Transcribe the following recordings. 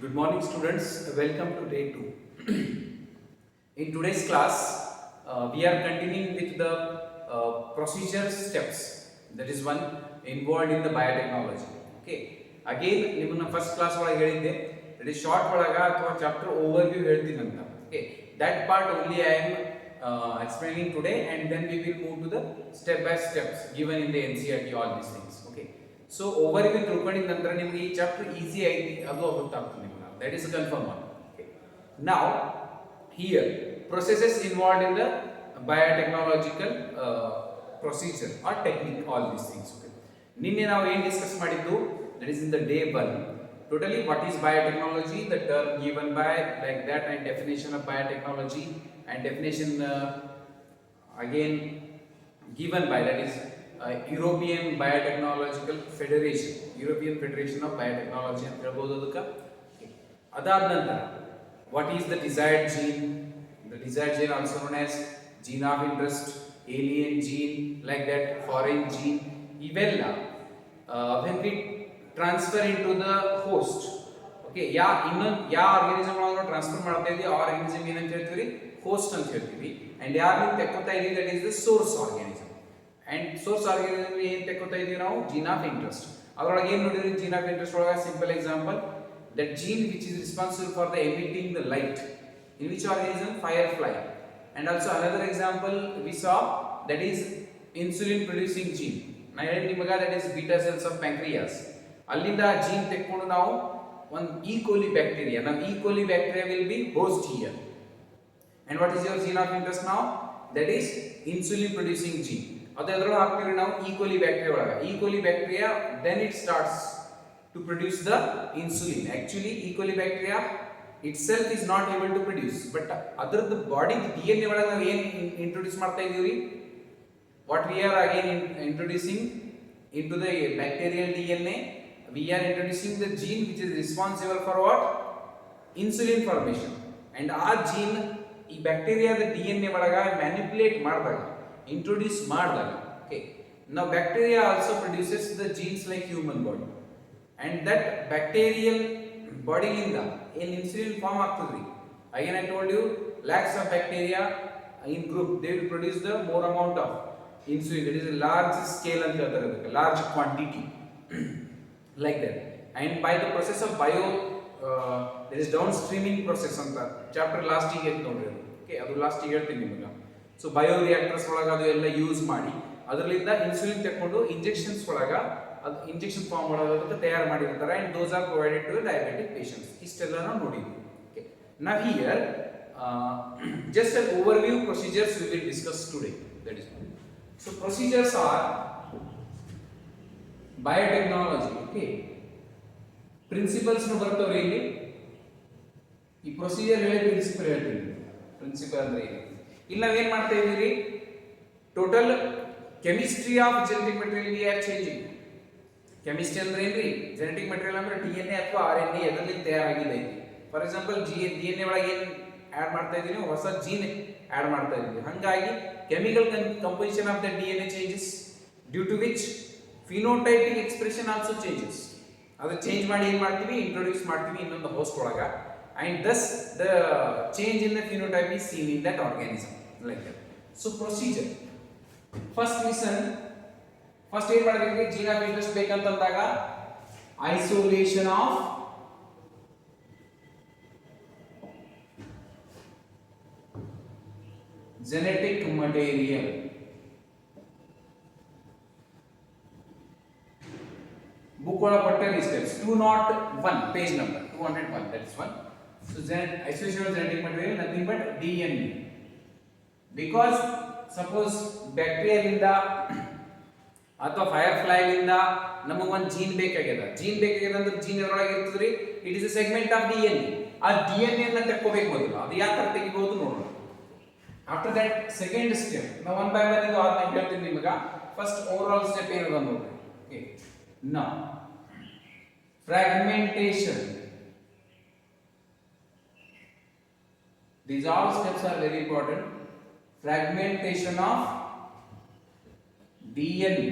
Good morning, students. Welcome to day 2. In today's class, we are continuing with the procedure steps. That is one involved in the biotechnology. Okay. Again, ನಿಮ್ಮನ್ನ first class ಒಳಗೆ ಹೇಳಿದ್ದೆ. That is short ಒಳಗ ಅಥವಾ chapter overview ಹೇಳ್ತೀನಿ ಅಂತ. Okay. That part only I am explaining today, and then we will move to the step by steps given in the NCERT, all these things. Okay. So overview ತಿಳ್ಕೊಂಡಿದ ನಂತರ ನಿಮಗೆ ಈ chapter easy ಐತಿ ಅದು ಗೊತ್ತಾಗ್ತದೆ ನಿಮಗೆ. That is a confirm one. Okay. Now here processes involved in the biotechnological procedure or technique, all these things. Okay. ನಿನ್ನೆ ನಾವು ಏನು ಡಿಸ್ಕಸ್ ಮಾಡಿದ್ದು, that is in the day 1. Totally what is biotechnology, the term given by like that, and definition of biotechnology, and definition again given by, that is European Biotechnological Federation, European Federation of Biotechnology ಅಂತ ಹೇಳ್ಬೋದು ಅದಕ್ಕೆ. ಅದಾದ ನಂತರ what is the desired gene, the desired gene also known as gene of interest, alien gene, like that, foreign gene, ಇವೆಲ್ಲ when we transfer into the host, okay, yeah organism ಒಳಗೆ transfer ಮಾಡ್ತಾ ಇದೀವಿ, ಆ ಆರ್ಗಾನಿಸಮ್ ಏನಂತ ಹೇಳ್ತೀವಿ, host ಅಂತ ಹೇಳ್ತೀವಿ. And ಯಾರು ತೆಕ್ಕೋತಾ ಇದೀವಿ, that is the source organism. And source organism ಏನು ತೆಕ್ಕೋತಾ ಇದೀವಿ ನಾವು, ಜೀನ್ ಆಫ್ ಇಂಟ್ರೆಸ್ಟ್. ಅದರೊಳಗೆ ಏನು ನೋಡಿದ್ರಿ, ಜೀನ್ ಆಫ್ ಇಂಟ್ರೆಸ್ಟ್ ಒಳಗೆ simple example, that gene which is responsible for the emitting the light, in which organism, firefly. And also another example we saw, that is insulin producing gene. Na ಹೇಳಿದ ನಿಮಗೆ, that is beta cells of pancreas. ಅಲ್ಲಿಂದ gene ತೆಕ್ಕೊಂಡು ನಾವು ಒಂದು E. coli bacteria, now E. coli bacteria will be host here. And what is your gene of interest now, that is insulin producing gene. ಅದು ಎದರೊಳಗೆ ಹಾಕ್ತೀವಿ ನಾವು, E. coli bacteria ಒಳಗೆ. E. coli bacteria then it starts to produce the insulin. Actually E. coli bacteria itself is not able to produce, but other the body DNA ಒಳಗೆ ನಾವು ಏನು introduce ಮಾಡ್ತಾ ಇದೀವಿ, what we are again introducing into the bacterial DNA, we are introducing the gene which is responsible for what, insulin formation. And ಆ gene ಈ ಬ್ಯಾಕ್ಟೀರಿಯಾದ DNA ಒಳಗೆ manipulate ಮಾಡಿದಾಗ, ಇಂಟ್ರೊಡ್ಯೂಸ್ ಮಾಡಿದಾಗ, okay, now bacteria also produces the genes like human body. And that bacterial body linda in insulin form ಆಗ್ತದ್ರಿ. Again I told you, lakhs of bacteria in group, they will produce the more amount of insulin, that is a large scale ಅಂತ ಹೇಳ್ತಾರೆ ಅದಕ್ಕೆ, large quantity like that. And by the process of there is downstreaming process ಅಂತ chapter last ಗೆ ಇತ್ತು ನೋಡ್ರಿ. Okay, ಅದು last ಗೆ ಹೇಳ್ತೀನಿ ನಿಮಗೆ. ಸೊ ಬಯೋ ರಿಯಾಕ್ಟರ್ಸ್ ಒಳಗೆ ಅದು ಎಲ್ಲ ಯೂಸ್ ಮಾಡಿ ಅದರಿಂದ ಇನ್ಸುಲಿನ್ ತೆಕ್ಕೊಂಡು ಇಂಜೆಕ್ಷನ್ಸ್ ಒಳಗೆ ಅದು ಇಂಜೆಕ್ಷನ್ ಫಾರ್ಮ್ ಮಾಡೋದಕ್ಕೆ ತಯಾರು ಮಾಡಿರ್ತಾರೆ. And those are provided to diabetic patients. ಇಷ್ಟೆಲ್ಲ ನಾವು ನೋಡಿದ್ವಿ. Okay, now here just an overview procedures we will discuss today. That is, so procedures are biotechnology. Okay, principles nu ಬರ್ತವೆ ಇಲ್ಲಿ. ಈ ಪ್ರೊಸೀಜರ್ ಹೇಳಿ ಪ್ರಿನ್ಸಿಪಲ್ ಹೇಳ್ತೀನಿ. ಪ್ರಿನ್ಸಿಪಲ್ ಅಂದ್ರೆ ಏನು, ಇಲ್ಲಿ ನಾವು ಏನು ಮಾಡ್ತಾ ಇದೀವಿ, total chemistry of genetic material we are changing. Chemistry ಅಂದ್ರೆ ಏನ್ರಿ, ಜೆನೆಟಿಕ್ ಮೆಟೀರಿಯಲ್ ಅಂದ್ರೆ DNA ಅಥವಾ RNA ಎದರಲ್ಲಿ ತಯಾರಾಗಿದೆ. ಫಾರ್ ಎಕ್ಸಾಂಪಲ್ DNA ಒಳಗೆ ಏನು ಆಡ್ ಮಾಡ್ತಾ ಇದೀವಿ, ಹೊಸ ಜೀನ್ ಆಡ್ ಮಾಡ್ತಾ ಇದೀವಿ. ಹಾಗಾಗಿ chemical composition of the DNA changes, due to which phenotypic expression also changes. ಅದು ಚೇಂಜ್ ಮಾಡಿ ಏನು ಮಾಡ್ತೀವಿ, ಇಂಟ್ರೊಡ್ಯೂಸ್ ಮಾಡ್ತೀವಿ ಇನ್ನೊಂದು ಹೋಸ್ಟ್ ಒಳಗೆ. And thus the change in the phenotype is seen in that organism, like that. So procedure, first listen, first ಏನು ಮಾಡಬೇಕು, gene of interest ಬೇಕಂತಂದಾಗ isolation of genetic material. Book ಒಳಗೆ ಕೊಟ್ಟರೆ steps 201 page number 201, that is one. So isolation of genetic material, nothing but DNA. Because suppose bacteria ಲಿಂದ ಅಥವಾ ಫೈರ್ಫ್ಲೈ ಲಿಂದ ನಮಗೆ ಒಂದು ಜೀನ್ ಬೇಕಾಗಿದೆ ಅಂದ್ರೆ ಜೀನ್ ಎದರೊಳಗೆ ಇರ್ತದ್ರಿ, it is A segment of DNA. ಆ DNA ಅನ್ನ ತೆಕ್ಕೋಬೇಕು ಮೊದಲು. ಅದು ಯಾವ ತರ ತೆಗಿಬಹುದು ನೋಡೋಣ. ಆಫ್ಟರ್ ದಟ್ ಸೆಕೆಂಡ್ ಸ್ಟೆಪ್ ನಾವು ಒನ್ ಬೈ ಒನ್ ಇದು ಆದ್ಮೇಲೆ ಹೇಳ್ತೀನಿ ನಿಮಗೆ. ಫಸ್ಟ್ ಓವರ್ ಆಲ್ ಸ್ಟೆಪ್ ಏನದ ನೋಡ್ರಿ. Okay, now fragmentation. These all steps are very important. Fragmentation of DNA,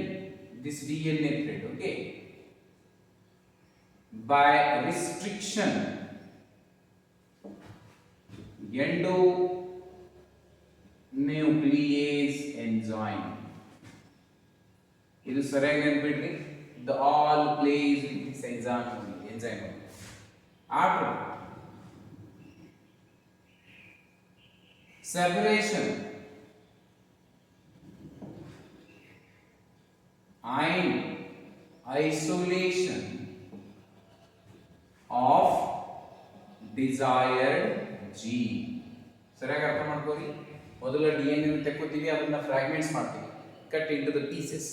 this DNA thread, okay, by restriction endonuclease enzyme. ಇದು ಸರಿಯಾಗಿ ನೆನ್ಪಿಡ್ರಿ. The all place with this enzyme. After separation and isolation of desired gene. ಸರಿಯಾಗಿ ಅರ್ಥ ಮಾಡ್ಕೊಳ್ಳಿ. ಮೊದಲ DNA ತೆಕ್ಕೋತೀವಿ, ಅದನ್ನ fragments ಮಾಡ್ತೀವಿ, cut into the pieces.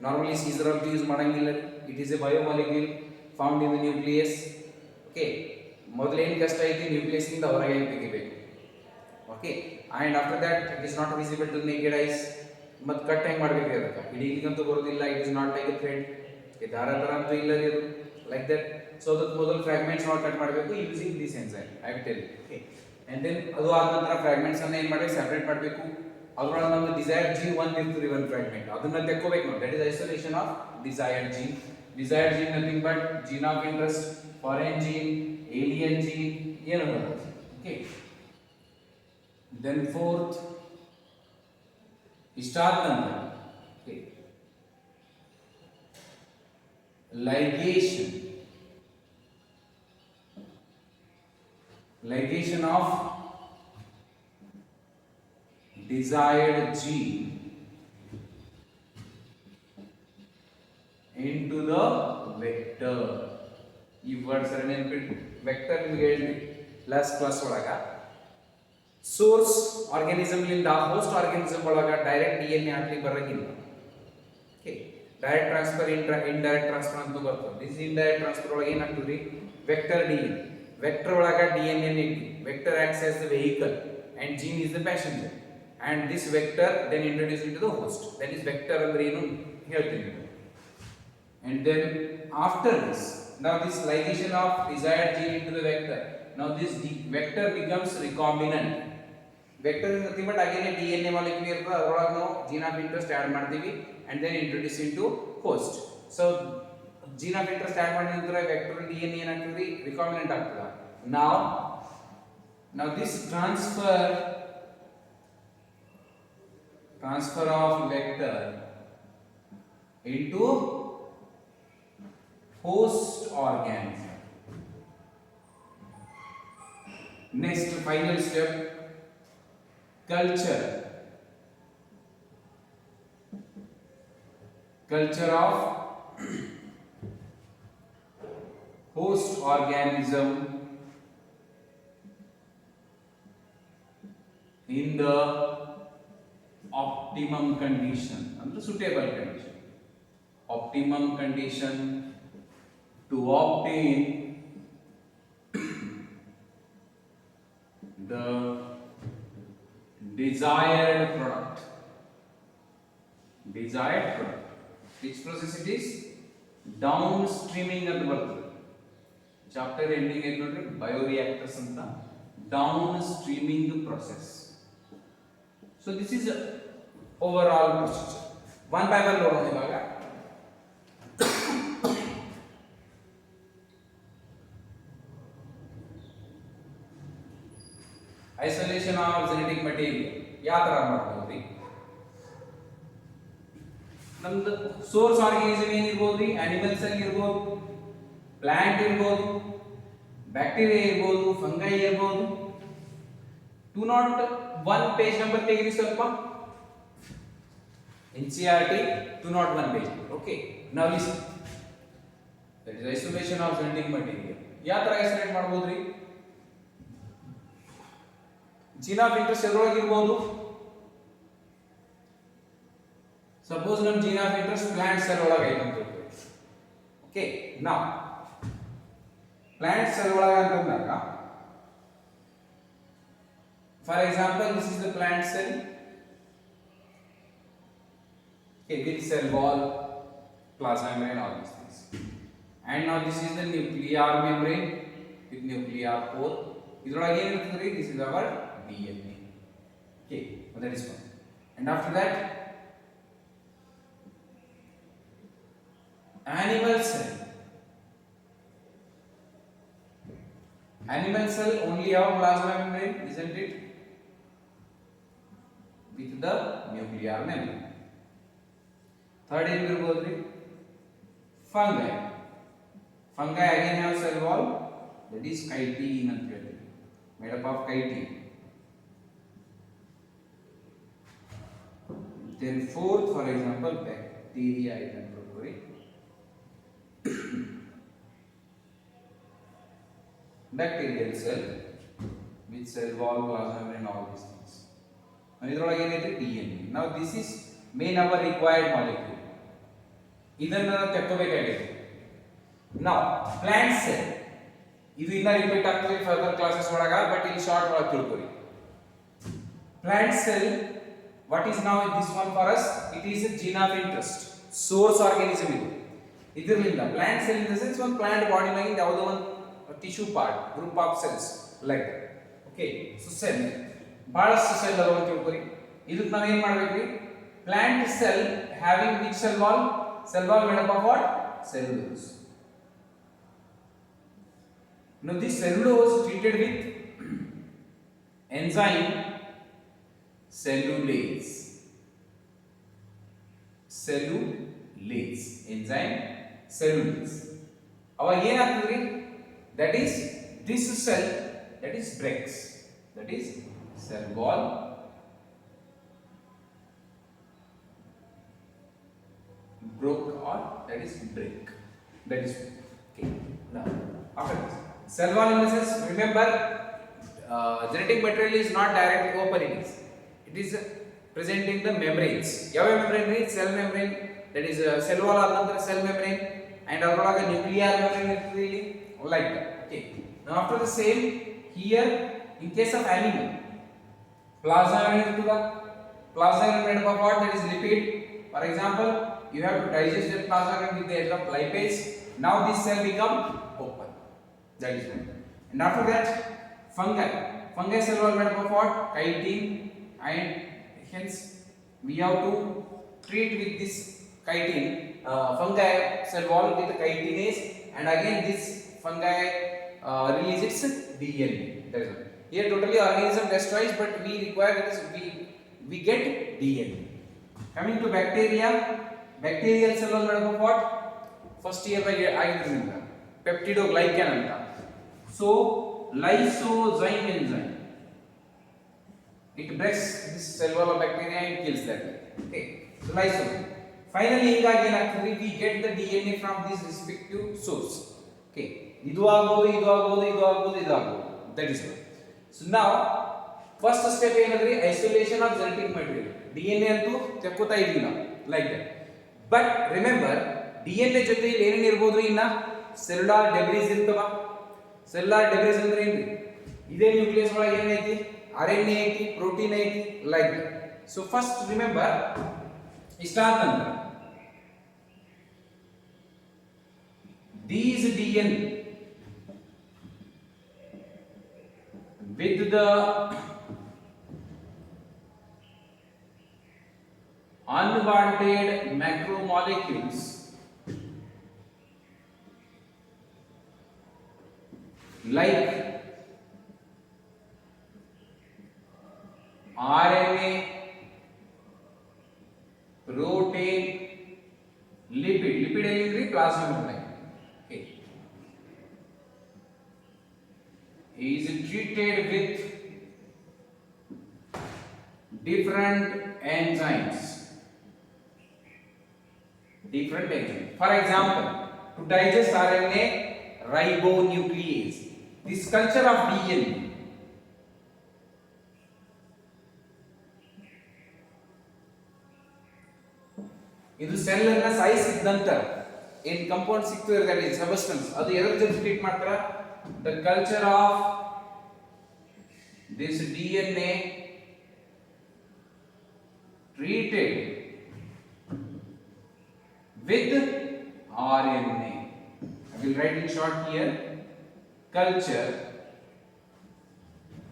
Normally scissor of use ಮಾಡಂಗಿಲ್ಲ. It is a biomolecule found in the nucleus. Okay, ಮೊದಲೇನು ಕಷ್ಟ ಐತಿ, ನ್ಯೂಕ್ಲಿಯಸ್ ಇಂದ ಹೊರಗೆ ತೆಗಿಬೇಕು. Okay, and after that it is not visible to naked eyes. ಮತ್ತು ಕಟ್ ಹೆಂಗೆ ಮಾಡಬೇಕು ಅದಕ್ಕೆ? ಹಿಡಿಲಿಕ್ಕಂತೂ ಬರೋದಿಲ್ಲ. It is not like a thread. ದಾರ ಥರ ಅಂತೂ ಇಲ್ಲ ರೀ ಅದು, ಲೈಕ್ ದಟ್. ಸೊ ಅದಕ್ಕೆ ಮೊದಲು ಫ್ರಾಗ್ಮೆಂಟ್ಸ್ ನಾವು ಕಟ್ ಮಾಡಬೇಕು using this enzyme. I will tell. Okay, and then ಅದು ಆದ ನಂತರ ಫ್ರಾಗ್ಮೆಂಟ್ಸ್ ಅನ್ನು ಏನು ಮಾಡಬೇಕು, ಸೆಪರೇಟ್ ಮಾಡಬೇಕು. ಅದರೊಳಗೆ ನಮ್ದು ಡಿಸೈರ್ಡ್ ಜೀನ್ ಒಂದು ಇರ್ತದೆ, ಒಂದು ಫ್ರಾಗ್ಮೆಂಟ್, ಅದನ್ನ ತೆಕ್ಕೋಬೇಕು ನಾವು. That is isolation of desired gene. Desired gene nothing but gene of interest, foreign gene, alien gene, ಏನು ಬರುತ್ತೆ. Okay, then fourth start number. Okay, ligation of desired gene into the vector. ಈ words ಅನ್ನು ನೆನಪಿಟ್ಟು, vector ನಿಮಗೆ ಹೇಳಿ last class ಒಳಗ source organism ಲಿಂದ host organism ಒಳಗ ಡೈರೆಕ್ಟ್ DNA ಹಾಕ್ಲಿಕ್ಕೆ ಬರಂಗಿಲ್ಲ. Okay, direct transfer, indirect transfer ಅಂತ ಬರ್ತದೆ. ದಿಸ್ ಇಂಡೈರೆಕ್ಟ್ ಟ್ರಾನ್ಸ್ಫರ್ ಒಳಗೆ ಏನಾಗ್ತದೆ, ವೆಕ್ಟರ್ DNA. ವೆಕ್ಟರ್ ಒಳಗ DNA ಇಟ್ಟು, vector acts as the vehicle and gene is the passenger, and this vector then introduce into the host. That is vector ಅಂದ್ರೆ ಏನು ಹೇಳ್ತೀನಿ. And then after this, now this ligation of desired gene into the vector, now this vector becomes recombinant. Vector is nothing but again a DNA molecule ಇರ್ತದೆ, ಅದರೊಳಗೆ ನಾವು gene of interest add ಮಾಡ್ತೀವಿ and then introduce into host. So gene of interest ಆಡ್ ಮಾಡಿದ ನಂತರ vector DNA ಏನಾಗ್ತದೆ, recombinant ಆಗ್ತದೆ. Now this transfer of vector into host organism. Next, final step, culture of host organism in the optimum condition, and suitable condition. Optimum condition to obtain the desired product. Which process it is? Downstreaming ಅಂತ ಬರ್ತದೆ. Chapter ending ಏನು ನೋಡ್ರಿ, ಬಯೋರಿಯಾಕ್ಟರ್ಸ್ ಅಂತ. Downstreaming process. So this is overall procedure. One by one ನೋಡೋಣ ಇವಾಗ. Isolation of genetic material ಯಾವ ತರ ಮಾಡ್ಬೋದು? ನಮ್ದು ಸೋರ್ಸ್ ಆರ್ಗನಿಸಮ್ ಏನಿರ್ಬೋದು ರೀ, ಅನಿಮಲ್ಸ್ ಅಲ್ಲಿ ಇರ್ಬೋದು, ಪ್ಲಾಂಟ್ ಇರ್ಬೋದು, ಬ್ಯಾಕ್ಟೀರಿಯಾ ಇರ್ಬೋದು, ಫಂಗೈ ಇರ್ಬೋದು. 201 ಪೇಜ್ ನಂಬರ್ ತೆಗಿರಿ ಸ್ವಲ್ಪ. NCERT 201 page. Okay, now listen. That is isolation of genetic material. ಯಾವ ತರ ಐಸೋಲೇಟ್ ಮಾಡ್ಬೋದು ರೀ? ಜೀನ್ ಆಫ್ ಇಂಟ್ರೆಸ್ಟ್ ಎದ್ರೊಳಗಿರ್ಬೋದು. ಸಪೋಸ್ ನಮ್ಮ gene of interest plant cell ಒಳಗೆ ಐತೆ ಅಂತ ಹೇಳ್ತೀವಿ. ಓಕೆ, ನಾ ಪ್ಲಾಂಟ್ ಸೆಲ್ ಒಳಗೆ ಅಂತಂದಾಗ, for example this is the plant cell. Okay, with cell wall, plasma membrane, all these things. And now this is the nuclear membrane with nuclear pore. ಇದರೊಳಗೆ ಏನಿರ್ತದೆ ರೀ? This is our DNA. Okay, well, that is one. And after that, animal cell. Animal cell only have plasma membrane, isn't it? With the nuclear membrane. Third is fungi. Fungi again have cell wall, that is chitin ಅಂತ ಹೇಳ್ತೀವಿ, made up of chitin. Then fourth, for example, bacteria is controlled. Bacterial cell with cell wall, plasma membrane, all these things. And idrolage ಏನೈತೆ DNA. Now this is main our required molecule. ಇದನ್ನ ನಾವು ತೆಕ್ಕೋಬೇಕಾಗಿದೆ. Now plant cell ಇದು ಇನ್ನ repeat ಆಗ್ತದೆ further classes ಒಳಗ, but ಇಲ್ಲಿ short ಒಳಗೆ ತಿಳ್ಕೊಳ್ಳಿ. Plant cell, what is now this one for us? It is a gene of interest, source organism ಇದು. ಇದರಿಂದ plant cell in the sense one plant body ನಾಗಿಂದ ಯಾವುದೋ ಒಂದು tissue part, group of cells like that. Okay, so cell ಬಹಳಷ್ಟು cell ಅದಾವ ಅಂತ ತಿಳ್ಕೊಳ್ಳಿ. ಇದಕ್ಕೆ ನಾವು ಏನು ಮಾಡಬೇಕ್ರಿ? Plant cell having which cell wall? Cell wall made up of what? Cellulose. Now this cellulose treated with enzyme cellulase. Cellulase. Enzyme cellulase. ಅವಾಗ ಏನಾಗ್ತದ್ರಿ? That is this cell that is breaks. That is cell wall broke, or that is break. That is okay. Now after this cell wall in the sense, remember genetic material is not directly open, it is presenting the membranes. ಯಾವ membrane is cell membrane, that is cell wall ಆದ ನಂತರ cell membrane, and ಅದರೊಳಗೆ nuclear membrane ಇರ್ತದೆ ಇಲ್ಲಿ, like that. Okay, now after the same here in case of animal, plasma ಇರ್ತದ, plasma made up of what? That is lipid. For example, you have to digest that plasma with the help of lipase. Now this cell become open. That is one. And after that, fungi. Fungi cell wall made up of what? Chitin, and hence we have to treat with this chitin. Fungi cell wall with the chitinase, and again this fungi releases its DNA. That is one. Here totally organism destroys, but we require this, we get DNA. Coming to bacteria, bacterial cell wall made up of what? First year ಆಗಿದ್ರಿಂದ peptidoglycan ಅಂತ. So lysozyme enzyme, it breaks this cell wall of bacteria and kills that. Okay, so lysozyme. Finally ಹೀಗಾಗಿ ಏನಾಗ್ತದೆ? We get the DNA from this respective source. Okay, ಇದು ಆಗಬಹುದು, ಇದು ಆಗಬಹುದು, ಇದು ಆಗಬಹುದು, ಇದು ಆಗಬಹುದು. That is all. So now first step ಏನಂದ್ರೆ isolation of genetic material. DNA ಅಂತೂ ತೆಕ್ಕೋತಾ ಇದೀವಿ ನಾವು, like that. But remember, DNA ಜೊತೆ ಏನೇನು ಇರಬಹುದು? ಇನ್ನ ಸೆಲ್ಯುಲಾರ್ ಡೆಬ್ರಿಸ್ ಇರ್ತವ. ಸೆಲ್ಯುಲಾರ್ ಡೆಬ್ರಿಸ್ ಅಂದ್ರೆ ಏನ್ರಿ? ಇದೇ ನ್ಯೂಕ್ಲಿಯಸ್ ಒಳಗೆ ಏನೈತಿ? RNA ಐತಿ, ಪ್ರೋಟೀನ್ ಐತಿ, like that. So first remember, ಇಷ್ಟ ಅಂತಂದ್ರೆ these DNA with the unwanted macromolecules like RNA, protein, lipid is plasma membrane. Okay, is treated with different enzymes. For example, to digest RNA, ribonuclease. This culture of DNA, ಇದು cell ಅನ್ನ ಸಾಯಿಸಿದ ನಂತರ ಏನ್ compound ಸಿಕ್ತು ಇರ್ತದೆ, substance, ಅದು ಎದರ ಜೊತೆ treat ಮಾಡ್ತಾರ? The culture of this DNA treated with RNA. I will write in short here. Culture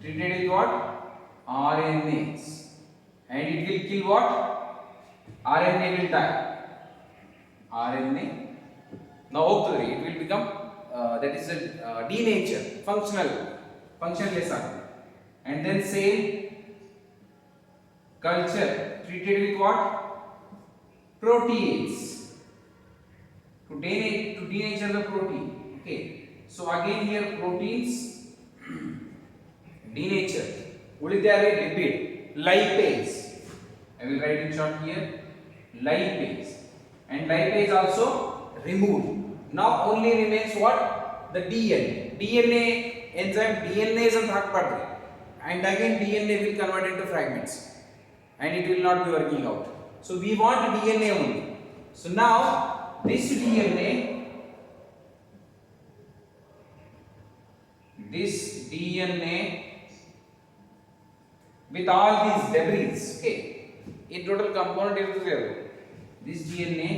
treated with what? RNAs, and it will kill what? RNA will die. RNA now it will become that is a denature, functionless ಆಗುತ್ತೆ. And then same culture treated with what? Protease. To denature the protein. Okay. So again here proteins denature. ಉಳಿದ್ಯಾರೆ lipid, lipase. I will write in short here, lipase. And lipase also removed. Now only remains what? The DNA. DNA enzyme DNA is ಅಂತ ಹಾಕಬಾರ್ದು. And again DNA will convert into fragments and it will not be working out. So we want DNA only. So now this DNA with all these debris, okay, in total component irutade adu. This DNA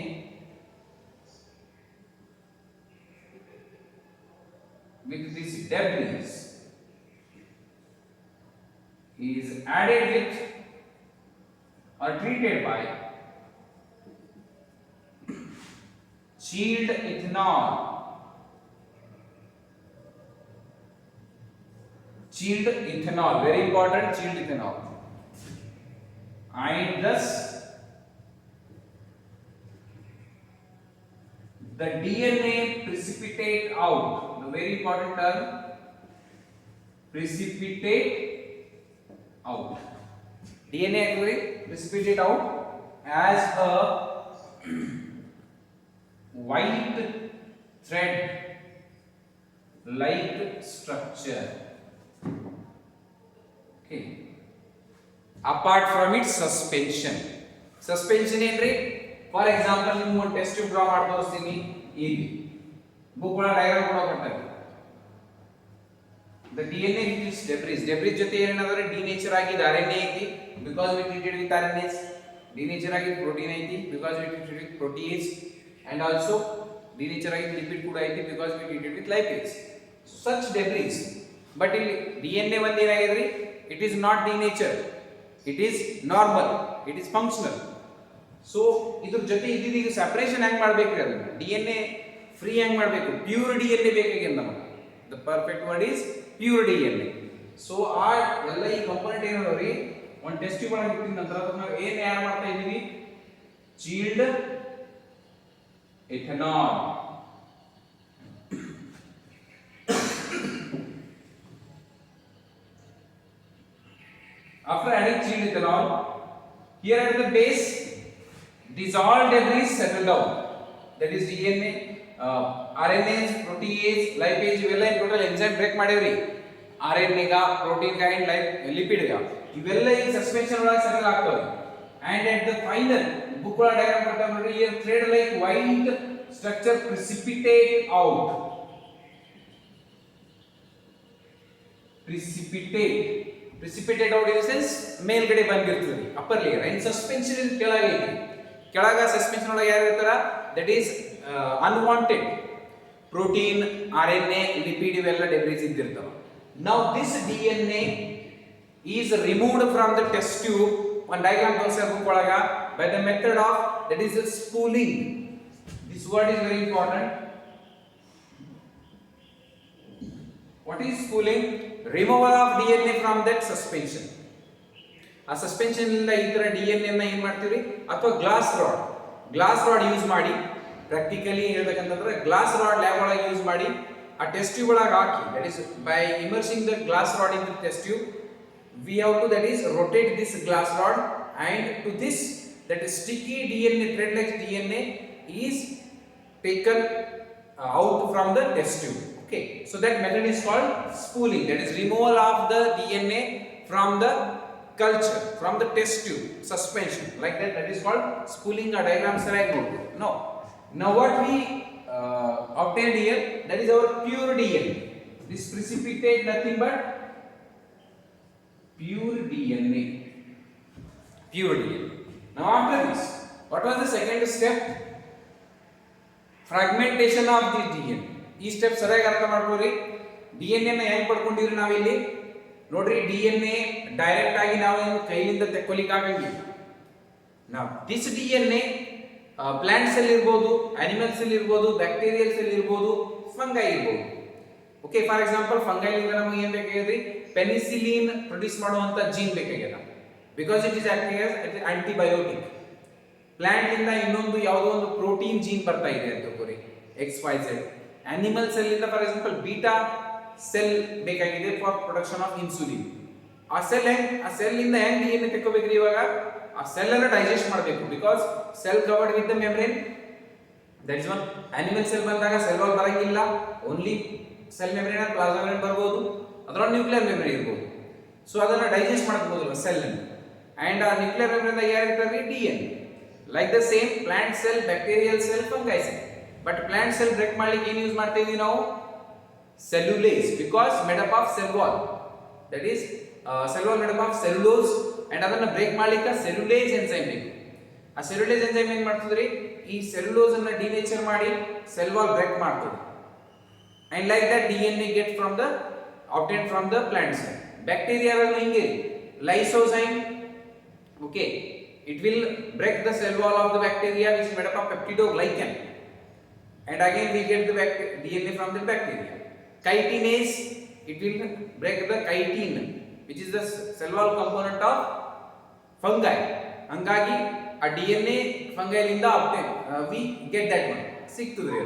with this debris is added with or treated by chilled ethanol. Chilled ethanol, very important, chilled ethanol. And thus the DNA precipitate out, the very important term, precipitate out. DNA actually precipitate out as a white thread like structure. Okay. Apart from its suspension. Suspension ಏನ್ರಿ? For example ನೀವು ಒಂದು test tube draw ಮಾಡಿ ತೋರಿಸ್ತೀನಿ ಇಲ್ಲಿ. Book ಒಳಗೆ diagram ಕೂಡ ಕೊಡ್ತಾರೆ. The DNA with its debris ಜೊತೆ ಏನೇನಾದ್ರೆ ಡಿನೇಚರ್ ಆಗಿದ್ದ RNA ಐತಿ because we treated with RNAs. Denature ಆಗಿದ್ದ ಪ್ರೋಟೀನ್ ಐತಿ because we treated with protease. And also denature ಆಗಿದ್ದ ಲಿಪಿಡ್ ಕೂಡ ಐತಿ because we treated with lipase. Such debris. But ಇಲ್ಲಿ DNA ಒಂದು ಏನಾಗಿದ್ರಿ? It is not denatured. It is normal. It is functional. So ಇದ್ರ ಜೊತೆ ಇದೀಗ ಸೆಪರೇಷನ್ ಹೆಂಗ್ ಮಾಡಬೇಕ್ರಿ ಅದನ್ನ? DNA ಫ್ರೀ ಹೆಂಗ್ ಮಾಡಬೇಕು? ಪ್ಯೂರ್ DNA ಬೇಕಾಗಿದೆ ನಮಗೆ. The perfect word is pure DNA. So ಆ ಎಲ್ಲ ಈ ಕಂಪೋನೆಂಟ್ ಏನದವ್ರಿ ಒಂದು ಟೆಸ್ಟ್ ಟ್ಯೂಬ್ ಒಳಗೆ ಇಟ್ಟಿದ ನಂತರ ಅದನ್ನ ನಾವು ಏನು ಆಡ್ ಮಾಡ್ತಾ ಇದೀವಿ? chilled ethanol. After adding chilled ethanol, here at the base, these all debris settle down. That is DNA, RNAs, protease, lipase, ಇವೆಲ್ಲ in total enzyme break ಮಾಡೇವ್ರಿ. RNA ಗ, protein ಗ and lipid ಗ ಇವೆಲ್ಲ ಈ ಸಸ್ಪೆನ್ಷನ್ ಒಳಗೆ settle ಆಗ್ತವೆ. And at the final, book ಒಳಗೆ diagram ಕೊಡ್ತಾರೆ ನೋಡಿ, here thread like white structure precipitate out. Precipitate out in the sense ಮೇಲ್ಗಡೆ ಬಂದಿರ್ತದೆ upper layer and suspension is ಕೆಳಗೆ ಇದೆ. ಕೆಳಗ ಸಸ್ಪೆನ್ಷನ್ ಒಳಗೆ ಯಾರು ಇರ್ತಾರ? That is unwanted protein, RNA, lipid ಇವೆಲ್ಲ debris ಇದ್ದಿರ್ತಾವ. Now this DNA is removed from the test tube. One diagram ತೋರಿಸ್ತಾರೆ book ಒಳಗ by the method of that is spooling. This word is very important. What is spooling? Removal of DNA from that suspension. ಆ suspension ಇಂದ ಈ ತರ DNA ನ ಏನು ಮಾಡ್ತೀವಿ? ಅಥವಾ ಗ್ಲಾಸ್ ರಾಡ್ ಯೂಸ್ ಮಾಡಿ ಪ್ರಾಕ್ಟಿಕಲಿ ಹೇಳ್ಬೇಕಂತಂದ್ರೆ ಗ್ಲಾಸ್ ರಾಡ್ ಲ್ಯಾಬ್ ಒಳಗೆ ಯೂಸ್ ಮಾಡಿ ಆ ಟೆಸ್ಟ್ ಟ್ಯೂಬ್ ಒಳಗೆ ಹಾಕಿ, that is by immersing the glass rod in the test tube, we have to that is rotate this glass rod and to this that is sticky DNA, thread like DNA is taken out from the test tube. Okay, so that method is called spooling, that is removal of the DNA from the culture, from the test tube suspension like that. That is called spooling. A diagram sarayagi noddu. No, now what we obtained here, that is our pure DNA. This precipitate nothing but pure DNA. Now after this, what was the second step? Fragmentation of the DNA. ಈ step ಸರಿಯಾಗಿ ಅರ್ಥ ಮಾಡ್ಕೊಳ್ಳಿ. DNA ನ ಹೆಂಗ್ ಪಡ್ಕೊಂಡಿವ್ರಿ ನಾವಿಲ್ಲಿ ನೋಡ್ರಿ. DNA direct ಆಗಿ ನಾವು ಕೈಯಿಂದ ತೆಕ್ಕೊಲಿಕ್ಕೆ ಆಗಂಗಿಲ್ಲ. ನಾವು ದಿಸ್ DNA ಪ್ಲಾಂಟ್ ಸೆಲ್ ಇರ್ಬೋದು, ಅನಿಮಲ್ ಸೆಲ್ ಇರ್ಬೋದು, ಬ್ಯಾಕ್ಟೀರಿಯಲ್ ಸೆಲ್ ಇರ್ಬೋದು, ಫಂಗೈ ಇರಬಹುದು. ಓಕೆ, ಫಾರ್ ಎಕ್ಸಾಂಪಲ್ ಫಂಗೈ ಇಂದ ನಮಗೆ ಏನು ಬೇಕಾಗಿದೆ, ಪೆನಿಸಿಲಿನ್ ಪ್ರೊಡ್ಯೂಸ್ ಮಾಡುವಂತ ಜೀನ್ ಬೇಕಾಗಿದೆ, because it is acting as antibiotic. Plant ಇಂದ ಇನ್ನೊಂದು ಯಾವುದೋ ಒಂದು ಪ್ರೋಟೀನ್ ಜೀನ್ ಬರ್ತಾ ಇದೆ ಅಂತ ತಿಳ್ಕೊರಿ, XYZ. ಅನಿಮಲ್ ಸೆಲ್ ಇಂದ ಫಾರ್ ಎಕ್ಸಾಂಪಲ್ ಬೀಟಾ ಸೆಲ್ ಬೇಕಾಗಿದೆ ಫಾರ್ ಪ್ರೊಡಕ್ಷನ್ ಆಫ್ ಇನ್ಸುಲಿನ್. ಆ ಸೆಲ್ ಇಂದ ಹೆಂಗ್ DNA ತೆಕ್ಕೋಬೇಕ್ರಿ, ಇವಾಗ ಆ ಸೆಲ್ ಅನ್ನು ಡೈಜೆಸ್ಟ್ ಮಾಡಬೇಕು, because cell covered with the membrane. That is one. Animal cell ಬಂದಾಗ ಸೆಲ್ ವಾಲ್ ಬರಂಗಿಲ್ಲ, only cell membrane or plasma membrane ಬರಬಹುದು, ಅದರ ನ್ಯೂಕ್ಲಿಯರ್ ಮೆಂಬ್ರೇನ್ ಇರಬಹುದು. ಸೊ ಅದನ್ನ ಡೈಜೆಸ್ಟ್ ಮಾಡಬಹುದು ಸೆಲ್ ಅನ್ನು. ಅಂಡ್ ಆ ನ್ಯೂಕ್ಲಿಯರ್ ಮೆಂಬ್ರೇನ್ ದಾಗ ಯಾರು ಇರ್ತಾರೆ, DNA. Like the same plant cell, bacterial cell, fungi cell. But plant cell break ಮಾಡ್ಲಿಕ್ಕೆ ಏನು ಯೂಸ್ ಮಾಡ್ತೀವಿ ನಾವು, cellulase, because made up of cell wall. That is cell wall made up of cellulose. And ಅದನ್ನ break ಮಾಡ್ಲಿಕ್ಕೆ ಸೆಲ್ಯುಲೇಸ್ enzyme ಬೇಕು. ಆ ಸೆಲ್ಯುಲೇಸ್ enzyme ಏನ್ ಮಾಡ್ತದ್ರಿ, ಈ ಸೆಲ್ಯುಲೋಸ್ ಅನ್ನ ಡಿನೇಚರ್ ಮಾಡಿ ಸೆಲ್ ವಾಲ್ ಬ್ರೇಕ್ ಮಾಡ್ತದೆ. And like that DNA get from the obtained from the plant cell. Bacteria will hinge lysozyme. Okay, it will break the cell wall of the bacteria which is made up of peptidoglycan, and again we get the DNA from the bacteria. Chitinase, it will break the chitin which is the cell wall component of fungi. ಹಂಗಾಗಿ ಆ DNA fungi ಲಿಂದ obtain we get that one ಸಿಗ್ತದ್ರಿ.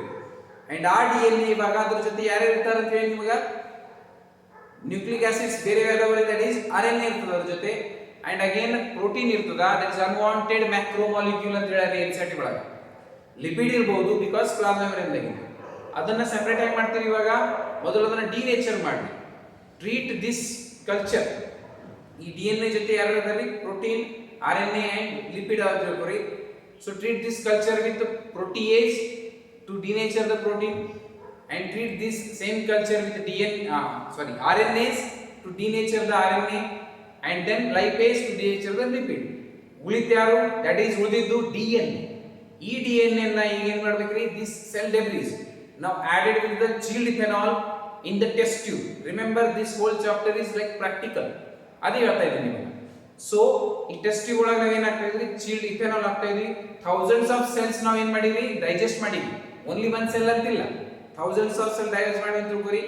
And ಆ DNA ಇವಾಗ ಅದ್ರ ಜೊತೆ ಯಾರು ಇರ್ತಾರೆ ಅಂತ ಹೇಳಿ ನಿಮಗೆ, ನ್ಯೂಕ್ಲಿಕ್ ಆಸಿಡ್ಸ್ ಬೇರೆ ಯಾವ್ದಾವ್ರಿ, ದಟ್ ಈಸ್ RNA ಇರ್ತದ ಅದ್ರ ಜೊತೆ. ಅಂಡ್ ಅಗೇನ್ ಪ್ರೋಟೀನ್ ಇರ್ತದ, ದಟ್ ಇಸ್ ಅನ್ವಾಂಟೆಡ್ ಮ್ಯಾಕ್ರೋಮಾಲಿಕ್ಯೂಲ್ ಅಂತ ಹೇಳಿ ಎನ್ಸೈಟಿ ಒಳಗೆ. ಲಿಪಿಡ್ ಇರಬಹುದು ಬಿಕಾಸ್ ಪ್ಲಾಸ್ಮಾ ಮೆಂಬ್ರೇನ್ ದಾಗ. ಅದನ್ನ ಸೆಪರೇಟ್ ಆಗಿ ಮಾಡ್ತೀವಿ. ಇವಾಗ ಮೊದಲು ಅದನ್ನ ಡಿನೇಚರ್ ಮಾಡಿ ಟ್ರೀಟ್ ದಿಸ್ ಕಲ್ಚರ್. ಈ DNA ಜೊತೆ ಯಾರು ಇರ್ತಾರೆ, ಪ್ರೋಟೀನ್, RNA ಅಂಡ್ ಲಿಪಿಡ್ ಅಂತ ಹೇಳ್ಕೊರಿ. So treat this culture with protease to denature the protein, and treat this same culture with RNAs to denature the RNA, and then lipase to denature the lipid. ಉಳಿದ ಯಾರು, that is ಉಳಿದಿದ್ದು DNA. ಈ DNA ನ ಈಗ ಏನು ಮಾಡಬೇಕ್ರಿ, this cell debris now added with the chilled ethanol in the test tube. Remember this whole chapter is like practical. ಅದೇ ಹೇಳ್ತಾ ಇದ್ದೀನಿ ನಿಮಗೆ. ಸೊ ಈ ಟೆಸ್ಟ್ ಟ್ಯೂಬ್ ಒಳಗೆ ನಾವು ಏನಾಗ್ತಾ ಇದ್ರಿ, chilled ethanol ಆಗ್ತಾ ಇದ್ರಿ. ಥೌಸಂಡ್ಸ್ ಆಫ್ ಸೆಲ್ಸ್ ನಾವು ಏನು ಮಾಡಿದ್ವಿ, ಡೈಜೆಸ್ಟ್ ಮಾಡಿದ್ವಿ. ಓನ್ಲಿ ಒನ್ ಸೆಲ್ ಅಂತಿಲ್ಲ, ಥೌಸಂಡ್ಸ್ ಆಫ್ ಸೆಲ್ ಡೈಜೆಸ್ಟ್ ಮಾಡಿ ಅಂತ ತಿಳ್ಕೊರಿ.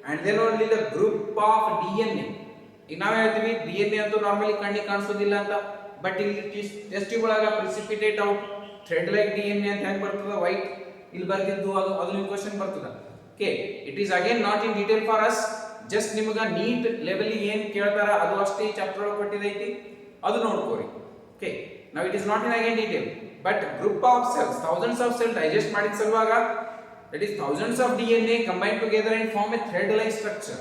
And then only the group of DNA. ಈಗ ನಾವು ಹೇಳ್ತೀವಿ DNA ಅಂತೂ ನಾರ್ಮಲಿ ಕಣ್ಣಿಗೆ ಕಾಣಿಸೋದಿಲ್ಲ ಅಂತ, ಬಟ್ ಇಲ್ಲಿ ಟೆಸ್ಟ್ ಟ್ಯೂಬ್ ಒಳಗೆ precipitate out thread like DNA ಅಂತ ಹೆಂಗ್ ಬರ್ತದ, ವೈಟ್ ಇಲ್ಲಿ ಬರ್ತಿದ್ದು ಅದು ನಿಮ್ಗೆ ಕ್ವಶನ್ ಬರ್ತದ. Okay, it is again not in detail for us, just ನಿಮಗೆ ನೀಟ್ ಲೆವೆಲ್ ಏನ್ ಕೇಳ್ತಾರ ಅದು ಅಷ್ಟೇ ಚಾಪ್ಟರ್ ಒಳಗೆ ಕೊಟ್ಟಿದೈತಿ, ಅದು ನೋಡ್ಕೋರಿ. ಓಕೆ, ನಾವು it is not in again detail, but group of cells, thousands of cells digest ಮಾಡಿದ ಸಲುವಾಗ, that is thousands of DNA combined together and form a thread like structure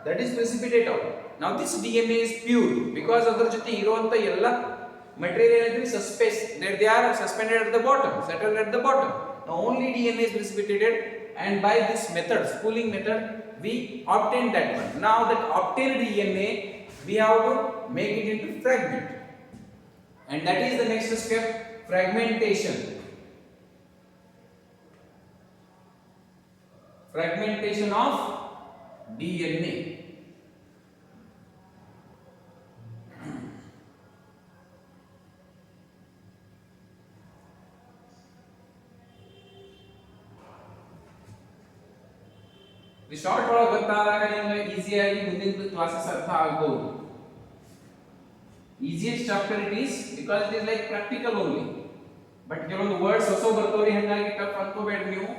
that is precipitate out. Now this DNA is pure because ಅದರ ಜೊತೆ ಇರುವಂತ ಎಲ್ಲ material is they are suspended at the bottom, settled at the bottom. Now only DNA is precipitated, and by this method, spooling method, we obtain that one. Now that obtained DNA we have to make it into fragment, and that is the next step, fragmentation. Fragmentation of DNA. ಈ short ಒಳಗೆ ಗೊತ್ತಾದಾಗ ನಿಮಗೆ ಈಸಿಯಾಗಿ ಮುಂದಿನ classes ಅರ್ಥ ಆಗಬಹುದು. Easiest chapter it is because it is like practical only. But ಕೆಲವೊಂದು words ಹೊಸ ಬರ್ತವ್ರಿ, ಹಂಗಾಗಿ ಟಫ್ ಅನ್ಕೋಬೇಡ್ರಿ ನೀವು.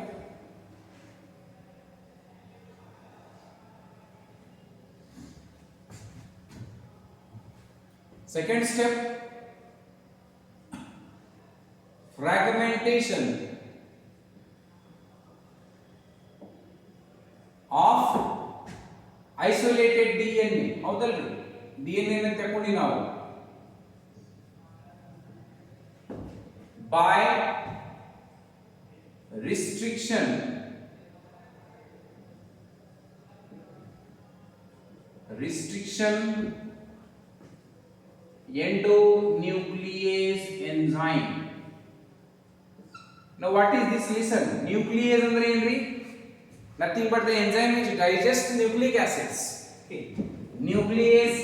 Second step, fragmentation of isolated DNA. ಹೌದಲ್ರಿ, DNA ಅನ್ನು ತಗೊಂಡಿ ನಾವು by restriction endonuclease enzyme. Now what is this? Listen, nuclease andre enri, nothing but the enzyme which digests nucleic acids. Okay, nuclease,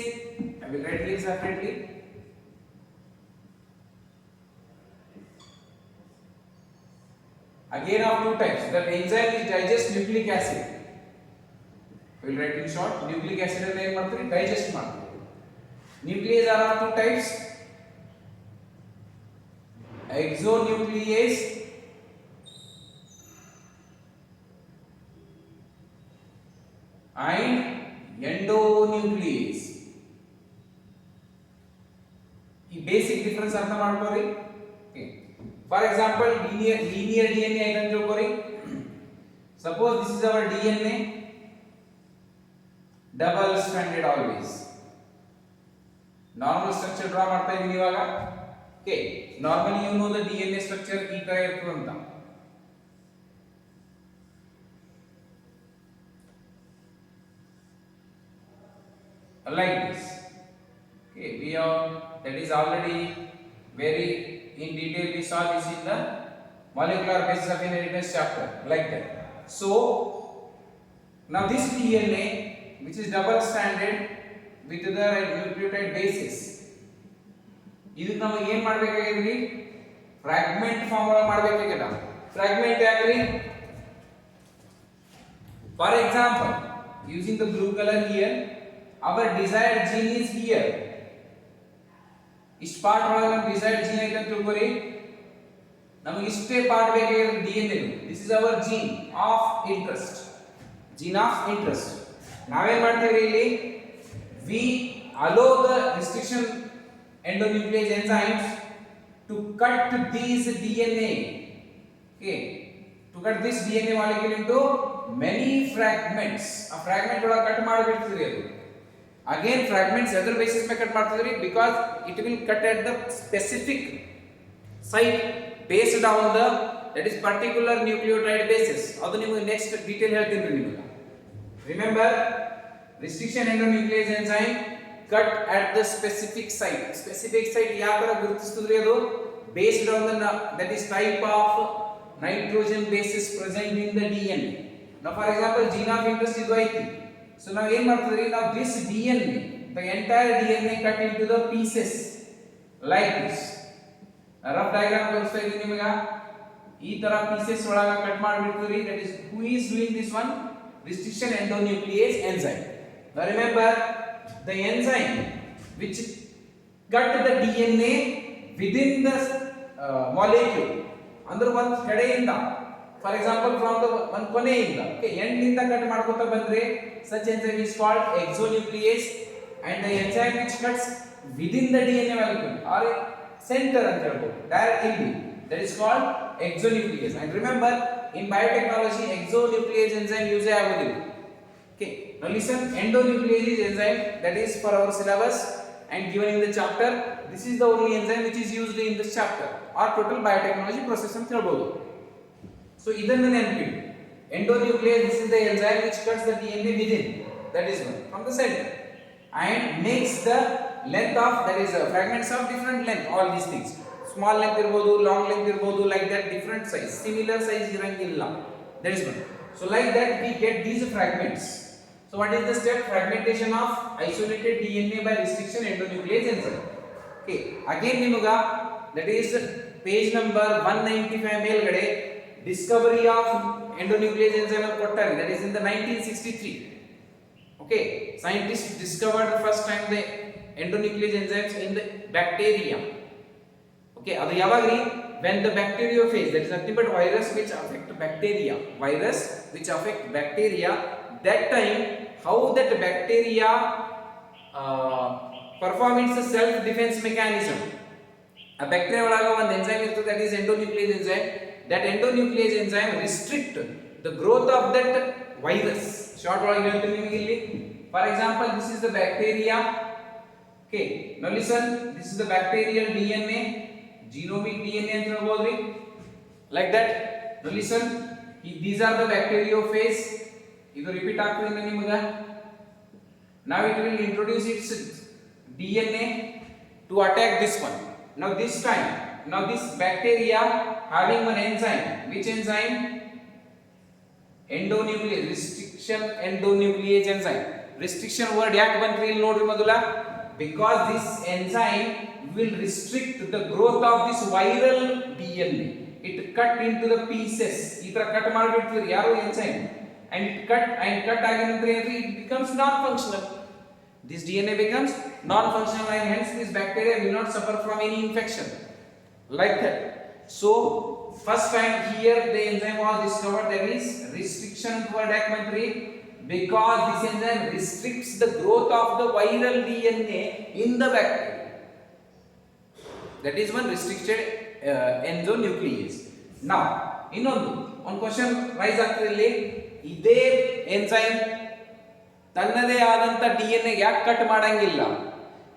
I will write this separately. again of two types. That enzyme is digest nucleic acid. We will write in short, nucleic acid ಅನ್ನು ಏನು ಮಾಡ್ತಾರೆ digest ಮಾಡ್ತಾರೆ. Nuclease are of two types, exonuclease and endonuclease. ಈ basic difference ಅರ್ಥ ಮಾಡ್ಕೊಳ್ಳಿ. For example, linear DNA ಐತೆ ಅಂತ ತಿಳ್ಕೊಳ್ಳಿ. Suppose this is our DNA, double stranded always. Normal structure draw ಮಾಡ್ತಾ ಇದೀನಿ ಇವಾಗ. Okay, normally you know the DNA structure ಈ ತರ ಇರ್ತದೆ ಅಂತ. Like this. Okay, we have, that is already very in detail we saw this in the molecular basis of inheritance chapter, like that. So now this DNA which is double stranded with the nucleotide basis, ಇದಕ್ಕೆ ನಾವು ಏನು ಮಾಡಬೇಕಾಗಿದ್ರಿ, fragment form ಒಳಗೆ ಮಾಡಬೇಕಾಗಿದೆ. Fragment ಯಾಕ್ರಿ? For example, using the blue color here, our desired gene is here. ಇಷ್ಟು part ಒಳಗೆ ನಮ್ಮ desired gene ಐತೆ ಅಂತ ತಿಳ್ಕೊರಿ. ನಮಗೆ ಇಷ್ಟೇ ಪಾರ್ಟ್ ಬೇಕಾಗಿರೋ DNA. This is our gene of interest. Gene of interest. ನಾವೇನ್ ಮಾಡ್ತೀವಿ ಇಲ್ಲಿ? We allow the restriction endonuclease enzymes to cut these DNA. Okay, to cut this DNA molecule into many fragments. A fragment ಒಳಗೆ cut ಮಾಡಿಬಿಡ್ತೀರಿ ಅದು. Again fragments other basis पे cut ಮಾಡ್ತಿದ್ರಿ because it will cut at the specific site based on the that is particular nucleotide basis. ಅದು ನಿಮಗೆ next detail ಹೇಳ್ತೀನಿ ನಿಮಗೆ. Remember, restriction endonuclease enzyme cut at the specific site. Specific site ಯಾವ ತರ ಗುರುತಿಸುತ್ತದೆ ಅದು? Based on the that is type of nitrogen basis present in the DNA. Now for example gene of interest ಇದು ಐತಿ. So now ಏನು ಮಾಡ್ತಿದ್ರಿ? Now this DNA, the entire DNA cut into the pieces like this. Rough diagram ತೋರಿಸ್ತಾ ಇದೀನಿ ನಿಮಗೆ. ಈ ತರ pieces ಒಳಗೆ cut ಮಾಡಿಬಿಡ್ತೀರಿ. That is who is doing this one? Restriction endonuclease enzyme. Now remember, the enzyme which cut the DNA within the molecule ಅಂದ್ರೆ ಒಂದು ಕಡೆಯಿಂದ, for example from the one ಕೊನೆಯಿಂದ, okay, end ಇಂದ ಕಟ್ ಮಾಡ್ಕೊತಾ ಬಂದ್ರೆ such enzyme is called exonuclease, and the enzyme which cuts within the DNA molecule or center ಅಂತ ಹೇಳ್ಬೋದು directly, that is called exonuclease. And remember, in biotechnology exonuclease enzyme use ಆಗೋದಿಲ್ಲ. Okay, now listen, endonuclease is enzyme that is for our syllabus and given in the chapter. This is the only enzyme which is used in this chapter or total biotechnology process ಅಂತ ಹೇಳ್ಬೋದು. So ಇದನ್ನ ನೆನಪಿಡಿ. Endonuclease, this is the enzyme which cuts the DNA within, that is one, from the center, and makes the length of, that is fragments of different length, all these things. Small length ಇರಬಹುದು, long length ಇರಬಹುದು, like that, different size, similar size ಇರಂಗಿಲ್ಲ, that is one. So like that we get these fragments. So what is the step? Fragmentation of isolated DNA by restriction endonuclease enzyme. Okay, again nimuga that is page number 195 ಮೇಲ್ಗಡೆ discovery of endonuclease enzyme ಕೊಟ್ಟಾರೆ, that is in the 1963. Okay, scientists discovered the first time the endonuclease enzymes in the bacteria. Okay, adu yavagri? When the bacteriophage, that is nothing but virus which affect bacteria, virus which affect bacteria, that time how that bacteria perform its self defense mechanism. A bacteria ಒಳಗೆ ಒಂದು enzyme ಇರ್ತದೆ, that is endonuclease enzyme. That endonuclease enzyme restrict the growth of that virus. Short ಒಳಗೆ ಹೇಳ್ತೀನಿ ನಿಮಗೆ ಇಲ್ಲಿ. For example, this is the bacteria. Okay, now listen, this is the bacterial DNA, genomic DNA ಅಂತ ಹೇಳ್ಬೋದ್ರಿ, like that. Now listen, these are the bacteriophage. ಇದು repeat ಆಗ್ತದೆ ನಿಮಗೆ. Now it will introduce its DNA to attack this one. Now this time, now this bacteria having one enzyme. Which enzyme? Endonuclease, restriction endonuclease enzyme. Restriction word ಯಾಕೆ ಬಂತ್ರಿ ಇಲ್ಲಿ ನೋಡ್ರಿ ಮೊದಲ? Because this enzyme will restrict the growth of this viral DNA. it cut into the pieces. ಈ ತರ cut ಮಾಡಿಬಿಡ್ತೀರಿ ಯಾರೋ enzyme, and it cut ಆಗಿದ ನಂತರ ಏನ್ರಿ it becomes non functional. This DNA becomes non functional and hence this bacteria will not suffer from any infection like that. So first time here the enzyme was discovered, that is restriction toward Ekman 3, because this enzyme restricts the growth of the viral DNA in the bacteria. That is one restricted endonuclease. Now ಇನ್ನೊಂದು ಒಂದು question rice ಆಗ್ತದೆ ಇಲ್ಲಿ, ಇದೇ enzyme ತನ್ನದೇ ಆದಂತ DNA ಯಾಕೆ cut ಮಾಡಂಗಿಲ್ಲ?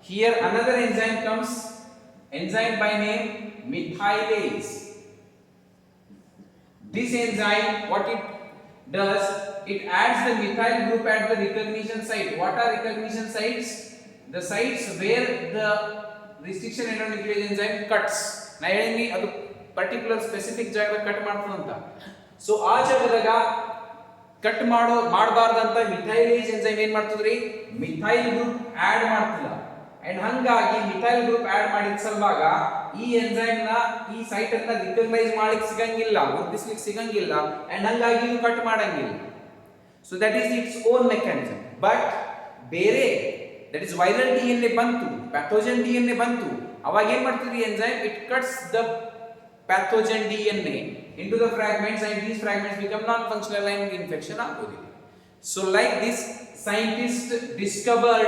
Here another enzyme comes, enzyme by name methylase. This enzyme, what it does, it adds the methyl group at the recognition site. What are recognition sites? The sites where the restriction endonuclease enzyme cuts. ನಾ ಹೇಳಿನಿ ಅದು particular specific ಜಾಗದಾಗ cut ಮಾಡ್ತದಂತ. So ಆ ಜಾಗದಾಗ cut ಮಾಡಬಾರ್ದಂತ ಮಿಥೈಲೇಸ್ enzyme ಏನ್ ಮಾಡ್ತದ್ರಿ, methyl group add ಮಾಡ್ತಿಲ್ಲ. And ಹಂಗಾಗಿ methyl group add ಮಾಡಿದ ಸಲುವಾಗ ಈ ಎಂಜೈಮ್ ನ ಈ ಸೈಟ್ ಅನ್ನ ರಿಕಗ್ನೈಸ್ ಮಾಡ್ಲಿಕ್ಕೆ ಸಿಗಂಗಿಲ್ಲ, ಗುರುತಿಸ್ಲಿಕ್ಕೆ ಸಿಗಂಗಿಲ್ಲ, ಅಂಡ್ ಹಂಗಾಗಿ ಇದು ಕಟ್ ಮಾಡಂಗಿಲ್ಲ. So that is its own mechanism. But ಬೇರೆ ದಟ್ ಇಸ್ ವೈರಲ್ ಡಿಎನ್ಎ ಬಂತು, ಪ್ಯಾಥೋಜನ್ ಡಿಎನ್ಎ ಬಂತು, ಅವಾಗ ಏನ್ ಮಾಡ್ತದೆ enzyme, it cuts the pathogen DNA into the fragments and these fragments become non-functional and infection ಆಗೋದಿಲ್ಲ. So like this scientist discovered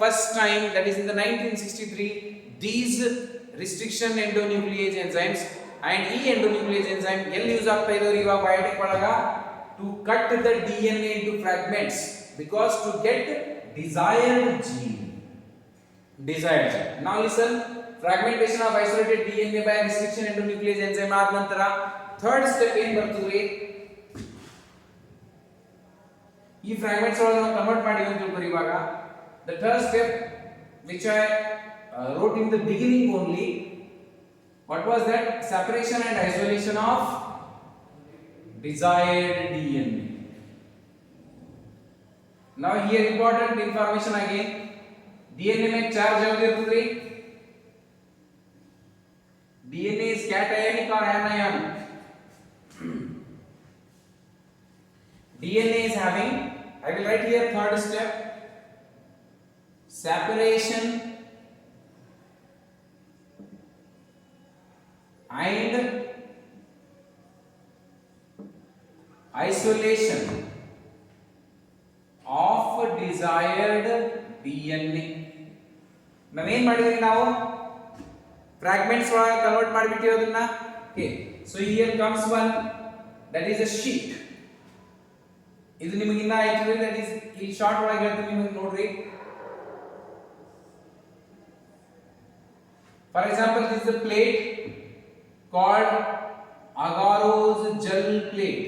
first time, that is in the 1963, these restriction endonuclease enzymes, and ಈ endonuclease enzyme ಎಲ್ಲಿ use ಆಗ್ತಾ ಇರೋರು ಇವಾಗ biotic ಒಳಗ, to cut the DNA into fragments because to get desired gene. Now listen, fragmentation of isolated DNA by restriction endonuclease enzyme ಆದ ನಂತರ third step ಏನು ಬರ್ತದೆ, ಈ ಫ್ರಾಗ್ಮೆಂಟ್ಸ್ ಒಳಗೆ ನಾವು ಕನ್ವರ್ಟ್ ಮಾಡಿದ್ವಿ ಅಂತ ತಿಳ್ಕೊರಿ. ಇವಾಗ the third step which I wrote in the beginning only, what was that? Separation and isolation of desired DNA. Now here important information again, DNA में चार्ज ಯಾವುದು ಇರ್ತದೆ? DNA is cationic or anion? DNA is having, I will write here third step, separation and isolation of desired DNA. ನಾವೇನ್ ಮಾಡಿದ್ವಿ, ನಾವು fragments ಒಳಗೆ convert ಮಾಡಿಬಿಟ್ಟಿವಿ ಅದನ್ನ. Okay, so here comes one, that is a sheet. ಇದು ನಿಮಗೆ ಇನ್ನ ಆಯ್ತು, that is ಈ ಶಾರ್ಟ್ ಒಳಗೆ ಹೇಳ್ತೀನಿ ನಿಮಗೆ ನೋಡ್ರಿ. For example this is the plate called agarose gel plate.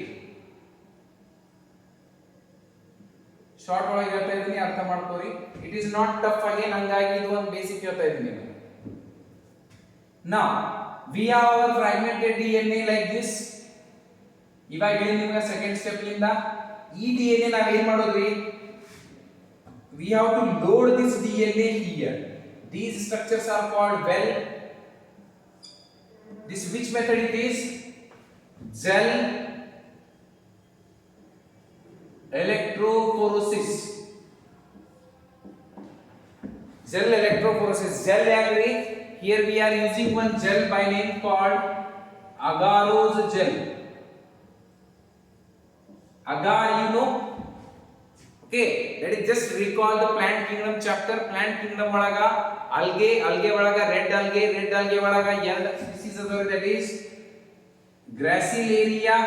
Short ಒಳಗೆ ಹೇಳ್ತಾ ಇದ್ದೀನಿ, ಅರ್ಥ ಮಾಡ್ಕೋರಿ. It is not tough again, ಹಂಗಾಗಿ ಇದು ಒಂದು ಬೇಸಿಕ್ ಹೇಳ್ತಾ ಇದ್ದೀನಿ ನಿಮಗೆ. Now we have our fragmented DNA like this. ಇವಾಗ ಹೇಳಿ ನಿಮಗೆ ಸೆಕೆಂಡ್ ಸ್ಟೆಪ್ ಇಂದ ಈ DNA ನಾವು ಏನು ಮಾಡೋದ್ರಿ, we have to load this DNA here. These structures are called well. This which method it is? Gel electrophoresis. Gel electrophoresis. Gel ಯಾಕ್ರಿ? Here we are using one gel by name called agarose gel. Agar, you know, okay, that is just recall the plant kingdom chapter. Plant kingdom ಒಳಗ algae ಒಳಗ red algae ಒಳಗ ಎರಡು species ಅದಾವ, that is Gracilaria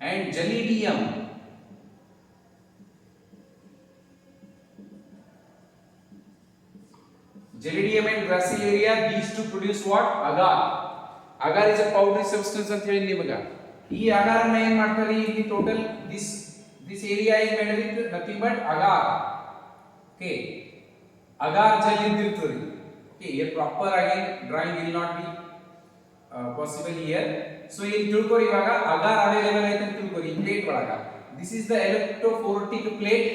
and Gelidium. Gelidium and Gracilaria, these two produce what? Agar. Agar is a powdery substance ಅಂತ ಹೇಳಿ ನಿಮಗೆ. ಈ agar ಅನ್ನು ಏನು ಮಾಡ್ತಾರೆ, ಈ total this area is made with nothing but agar. Okay, agar gel ಇದ್ದಿರ್ತದೆ. Okay, here proper again drawing will not be possible here. So ಇಲ್ಲಿ ತಿಳ್ಕೊರಿ, ಇವಾಗ agar ಅವೈಲೇಬಲ್ ಐತೆ ಅಂತ ತಿಳ್ಕೊರಿ ಈ ಪ್ಲೇಟ್ ಒಳಗ. This is the electrophoretic plate.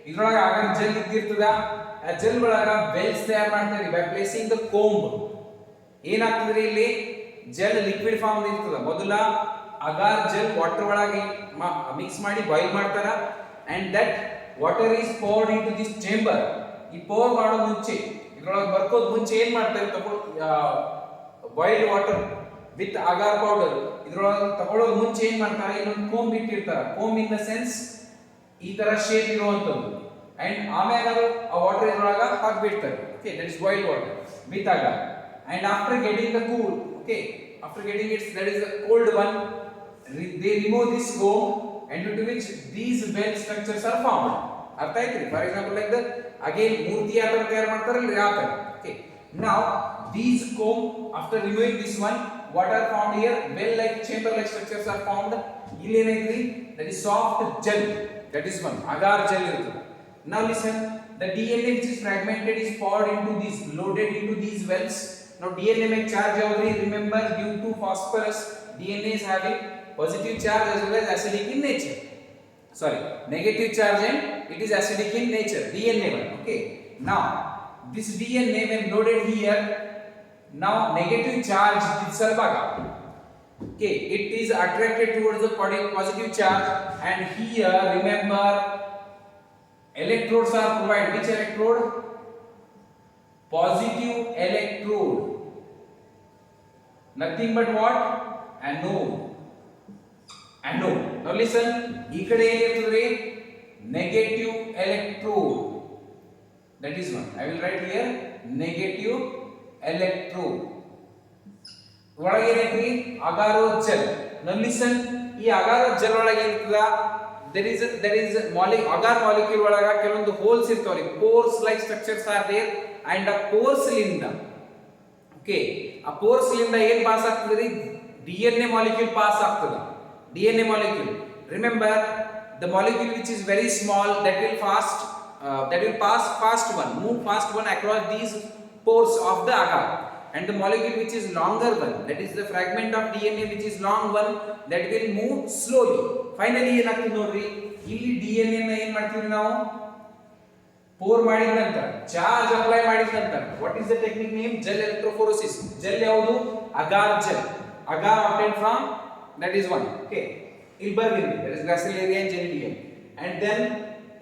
ಇದರೊಳಗೆ agar gel ಇದ್ದಿರ್ತದ. ಆ gel ಒಳಗ Wells ತಯಾರು ಮಾಡ್ತಾರೆ ಬೈ ಪ್ಲೇಸಿಂಗ್ ದ ಕೋಂಬ್. ಏನಾಗ್ತದ್ರಿ, ಇಲ್ಲಿ ಜೆಲ್ ಲಿಕ್ವಿಡ್ ಫಾರ್ಮ್ ಇರ್ತದ. ಮೊದಲ ಅಗಾರ್ ಜೆಲ್ ವಾಟರ್ ಒಳಗೆ ಮಿಕ್ಸ್ ಮಾಡಿ ಬಾಯ್ಲ್ ಮಾಡ್ತಾರ and that water is poured into this chamber. ಈ ಪೋರ್ ಮಾಡೋ ಮುಂಚೆ ಇದ್ರೊಳಗೆ ಬರ್ಕೋದ್ ಮುಂಚೆ ಏನ್ ಮಾಡ್ತಾರೆ, boiled water with agar powder ಇದ್ರೊಳಗೆ ತಗೊಳ್ಳೋದು ಮುಂಚೆ ಏನ್ ಮಾಡ್ತಾರೆ, ಇನ್ನೊಂದು ಕೋಂಬ್ ಇಟ್ಟಿರ್ತಾರೆ. ಕೋಂಬ್ ಇನ್ ದ ಸೆನ್ಸ್ ಈ ತರ ಶೇಪ್ ಇರುವಂತದ್ದು. ಅಂಡ್ ಆಮೇಲೆ ಅದು ಆ ವಾಟರ್ ಇದ್ರೊಳಗ ಹಾಕ್ಬಿಡ್ತಾರೆ. Okay, that is boiled water with agar. And after getting the cool, okay, after getting it, that is the cold one, they remove this comb and due to which these well structures are formed. ಅರ್ಥ ಆಯ್ತು? For example like the again ಮೂರ್ತಿ ಯಾವ ತರ ತಯಾರು ಮಾಡ್ತಾರಲ್ಲ ಆ ತರ. Okay, now these comb after removing this one, what are formed here? Well like chamber like structures are formed. ಇಲ್ಲಿ ಏನೈತ್ರಿ, that is soft gel, that is one agar gel ಇರ್ತದೆ. Now listen, the DNA which is fragmented is poured into these, loaded into these wells. Now DNA में charge ಯಾವ್ದ್ರಿ? Remember, due to phosphorus, DNA is having positive charge as well as acidic in nature. Sorry, negative charge and it is acidic in nature. DNA one. Okay. Now this DNA when loaded here, now negative charge itself aga. Okay, it is attracted towards the positive charge and here remember electrodes are provided. Which electrode? Positive electrode. Nothing but what? Anode. Anode. Now listen, ಈ ಕಡೆ ಏನಿರ್ತದೆ? Negative electrode. That is one. I will write here negative electrode. ಒಳಗೆ ಏನೈತಿ? Agaro gel. Now listen, ಈ Agaro gel ಒಳಗೆ ಏನಿರ್ತದ? There is agar molecule ಒಳಗ ಕೆಲವೊಂದು ಹೋಲ್ಸ್ ಇರ್ತಾವ್ರಿ. pores like structures are there and a pores ಲಿಂದ, ಓಕೆ, ಆ pores ಲಿಂದ ಏನ್ ಪಾಸ್ ಆಗ್ತದ್ರಿ? DNA molecule ಪಾಸ್ ಆಗ್ತದ. DNA molecule, remember the molecule which is very small that will pass fast one, move fast one across these pores of the agar, and the molecule which is longer one, that is the fragment of DNA which is long one, that will move slowly. Finally ಏನಾಗ್ತದೆ ನೋಡ್ರಿ, ಇಲ್ಲಿ DNA ನ ಏನ್ ಮಾಡ್ತೀವಿ ನಾವು? Four ಮಾಡಿದ ನಂತರ charge apply ಮಾಡಿದ ನಂತರ what is the technique name? Gel electrophoresis. Gel ಯಾವುದು? agar gel. agar obtained from, that is one. Okay, ಇಲ್ಲಿ ಬರ್ದಿರಿ, that is gracilaria and genidium. And then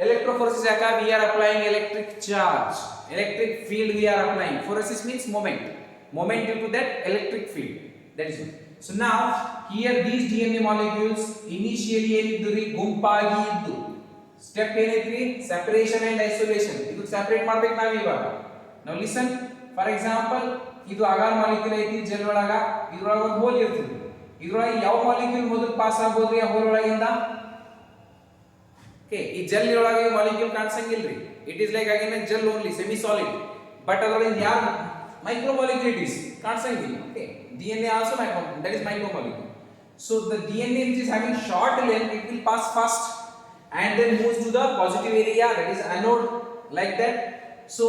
electrophoresis ಯಾಕ? we are applying electric charge, electric field we are applying. Phoresis means moment due to that electric field, that is one. So now here these DNA molecules initially ಏನಿದ್ದುರಿ? ಗುಂಪಾಗಿ ಇದ್ದು. Step ಏನೈತ್ರಿ? Separation and isolation. ಇದು separate ಮಾಡ್ಬೇಕು ನಾವು ಇವಾಗ. ನಾವು listen, for example ಇದು ಅಗಾರ್ ಮಾಲಿಕ್ಯೂಲ್ ಐತಿ ಜೆಲ್ ಒಳಗ, ಇದ್ರೊಳಗ ಒಂದು ಹೋಲ್ ಇರ್ತದೆ. ಇದ್ರೊಳಗೆ ಯಾವ ಮಾಲಿಕ್ಯೂಲ್ ಮೊದಲು ಪಾಸ್ ಆಗ್ಬೋದ್ರಿ ಆ ಹೋಲ್ ಒಳಗಿಂದ? ಓಕೆ, ಈ ಜೆಲ್ ಒಳಗೆ ಮಾಲಿಕ್ಯೂಲ್ ಕಾಣಿಸಂಗಿಲ್ರಿ. It is like again a gel only, semi solid. But ಅದರೊಳಗೆ ಯಾರು ಮೈಕ್ರೋ ಮಾಲಿಕ್ಯೂಲ್ ಇಟ್ ಇಸ್ ಕಾಣಿಸಂಗಿಲ್ಲ. Okay, DNA also that is micro molecule. So the DNA which is having short length, it will pass fast and then moves to the positive area, that is anode, like that. So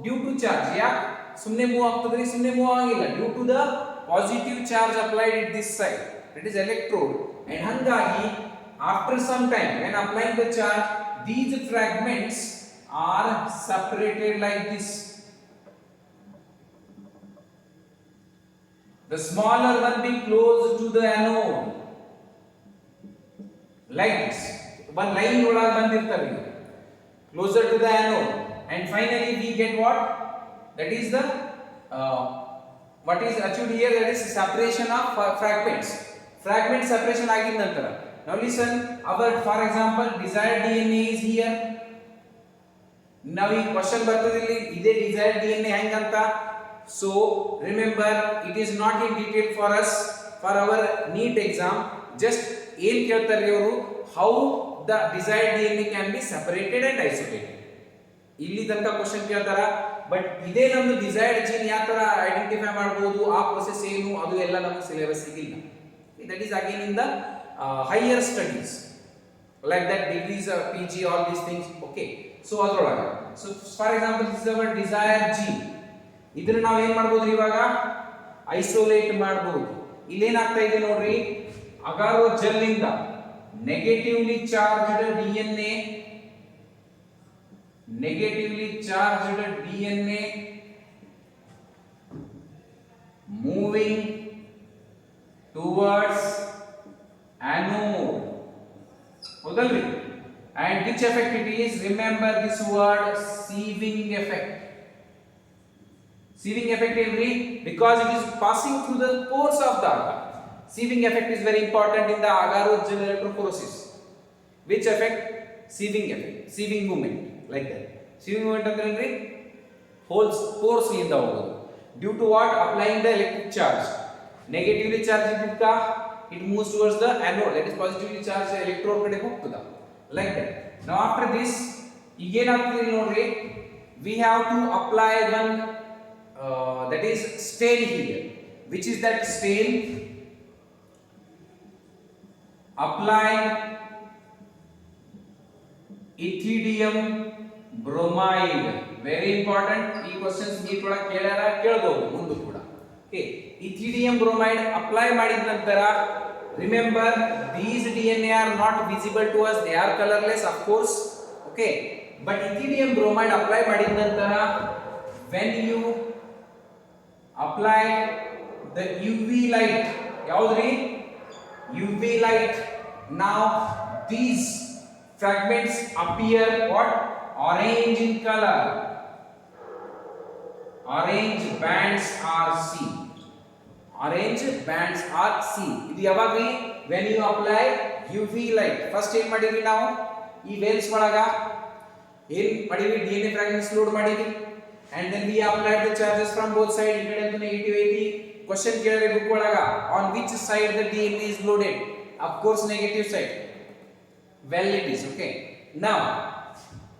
due to charge, yeah, sumne move ಆಗ್ತದ್ರಿ? sumne move ಆಗಿಲ್ಲ. due to the positive charge applied at this side, that is electrode, and hangagi after some time when applying the charge, these fragments are separated like this. The smaller one be close to the anode, like this. One line ಒಳಗೆ ಬಂದಿರ್ತಾರೆ, closer to the anode, and finally we get what? That is the what is achieved here, that is separation of fragments. Fragment separation ಆಗಿದ ನಂತರ, now listen, our for example desired DNA is here. now ಈ question ಬರ್ತದೆ ಇಲ್ಲಿ, ಇದೇ desired DNA ಹೆಂಗಂತ? So remember, it is not in detail for us for our NEET exam. Just ಏನ್ ಕೇಳ್ತಾರೆ ಅವರು? how the desired DNA can be separated and isolated. ಇಲ್ಲಿ ತನಕ ಕ್ವೆಶ್ಚನ್ ಕೇಳ್ತಾರ. ಬಟ್ ಇದೇ ನಮ್ದು ಡಿಸೈರ್ಡ್ ಜೀನ್ ಯಾವ ತರ ಐಡೆಂಟಿಫೈ ಮಾಡಬಹುದು, ಆ ಪ್ರೊಸೆಸ್ ಏನು, ಅದು ಎಲ್ಲ ನಮ್ಮ ಸಿಲೆಬಸ್ ಸಿಗಿಲ್ಲ. That is again in the higher studies, like that degrees, PG, all these things. Okay, so ಅದರೊಳಗೆ, so for example this is our desired gene. ಇದನ್ನ ನಾವು ಏನ್ ಮಾಡಬಹುದು? ಇವಾಗ ಐಸೋಲೇಟ್ ಮಾಡಬಹುದು. ಇಲ್ಲೇನಾಗ್ತಾ ಇದೆ ನೋಡ್ರಿ, ಅಗಾರೋ ಜೆಲ್ ಇಂದ negatively charged DNA, negatively charged DNA moving towards anode. ಹೌದಲ್ರಿ? And which effect it is? Remember this word, sieving effect. Sieving effect is because it is passing through the pores of the agar. Sieving effect is very important in the agar-gel electrophoresis. Which effect? Sieving effect. Sieving movement, like that. Sieving movement ಅಂದ್ರೆ holes, pores ಇಂದ ಹೋಗೋದು. Due to what? Applying the electric charge. Negatively charged ಇದ್ದಕ್ಕ it moves towards the anode, that is positively charged electrode ಕಡೆ ಹೋಗ್ತದ. Like that. Now after this, ಈಗ ಏನಾಗ್ತದೆ ನೋಡ್ರಿ, we have to apply one that is stain here. Which is that stain? Apply ethidium bromide. Very important. ಈ questions neat ಒಳಗೆ ಕೇಳ್ಯಾರ, ಕೇಳಬಹುದು ಮುಂದೆ ಕೂಡ. ಓಕೆ, ethidium bromide ಅಪ್ಲೈ ಮಾಡಿದ ನಂತರ remember these DNA are not visible to us, they are colorless of course. Okay, but ethidium bromide apply ಮಾಡಿದ ನಂತರ when you apply the UV light, ಯಾವ್ದ್ರಿ? UV light, now these fragments appear what? Orange in color. Orange bands are seen. Orange bands are seen. ಇದು ಯಾವಾಗ್ರಿ? when you apply UV light. First ಏನ್ ಮಾಡಿದ್ವಿ ನಾವು? ಈ Wales ಒಳಗ ಏನ್ ಮಾಡಿದ್ವಿ? DNA fragments load ಮಾಡಿದ್ವಿ, and then we applied the charges from both sides. ಈ ಕಡೆ ಅಂತೂ ನೆಗೆಟಿವ್ ಐತಿ. ಕ್ವೆಶ್ಚನ್ ಕೇಳಿದ್ರೆ ಬುಕ್ ಒಳಗ on which side the DNA is loaded? Of course negative side. Well it is okay. Now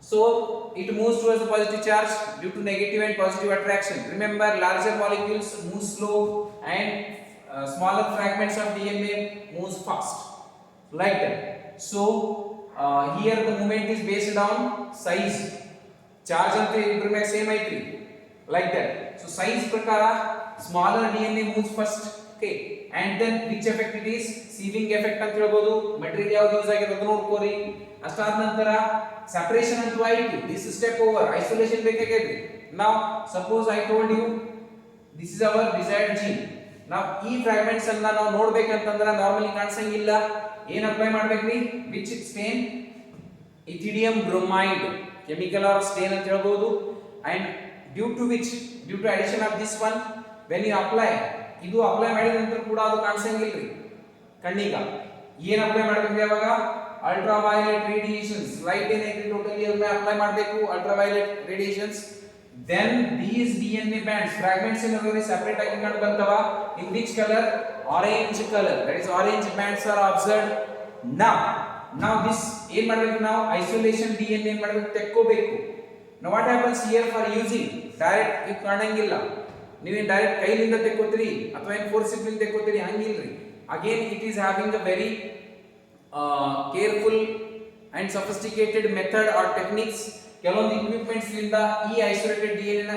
so it moves towards the positive charge due to negative and positive attraction. Remember, larger molecules move slow and smaller fragments of DNA moves fast, like that. So here the movement is based on size. Charge ante ibr meg same aitri, like that. So size prakara smaller DNA moves first. Okay, and then which effect it is? Sieving effect ಅಂತ ಹೇಳಬಹುದು. Material ಯಾವುದು use ಆಗಿದೆ ಅಂತ ನೋಡ್ಕೋರಿ. ಅಷ್ಟಾದ ನಂತರ separation ಅಂತೂ ಆಯಿತು. this step over, isolation ಬೇಕಾಗೈತಿ. now suppose I told you this is our desired gene. now ಈ fragments ಅನ್ನ ನಾವು ನೋಡಬೇಕಂತಂದ್ರೆ ನಾರ್ಮಲಿ ಕಾಣಿಸಂಗಿಲ್ಲ. ಏನು ಅಪ್ಲೈ ಮಾಡಬೇಕ್ರಿ? which stain? ethidium bromide, chemical or stain ಅಂತ ಹೇಳಬಹುದು. and due to which, due to addition of this one, when you apply, ಇದು apply ಮಾಡಿದ ನಂತರ ಕೂಡ ಅದು ಕಾಣಿಸಂಗಿಲ್ರಿ ಕಣ್ಣಿಗ. ಏನು ಅಪ್ಲೈ ಮಾಡಬೇಕು? ಯಾವಾಗ? Ultra violet radiations. ಲೈಟ್ ಏನೈತಿ ಟೋಟಲಿ ಅದನ್ನ ಅಪ್ಲೈ ಮಾಡಬೇಕು, ultra violet radiations. then these DNA bands, fragments ಏನಾದ್ರು ಸೆಪರೇಟ್ ಆಗಿ ಕಂಡು ಬರ್ತವ. in which color? orange color, that is orange bands are observed. now this ಏನು ಮಾಡಬೇಕು ನಾವು? isolation DNA ಏನು ಮಾಡಬೇಕು? ತೆಕ್ಕೋಬೇಕು. now what happens here for using direct ಇದು ಕಾಣಂಗಿಲ್ಲ. ನೀವೇನು ಡೈರೆಕ್ಟ್ ಕೈಲಿಂದ ತೆಕ್ಕೋತೀರಿ ಅಥವಾ ಏನು ಫೋರ್ಸಿಬಲ್ ತೆಕ್ಕೋತೀರಿ? ಹಂಗಿಲ್ರಿ. Again it is having a very careful and sophisticated method or techniques. ಕೆಲವೊಂದು ಇಕ್ವಿಪ್ಮೆಂಟ್ಸ್ ಲಿಂದ ಈ ಐಸೋಲೇಟೆಡ್ DNA ನ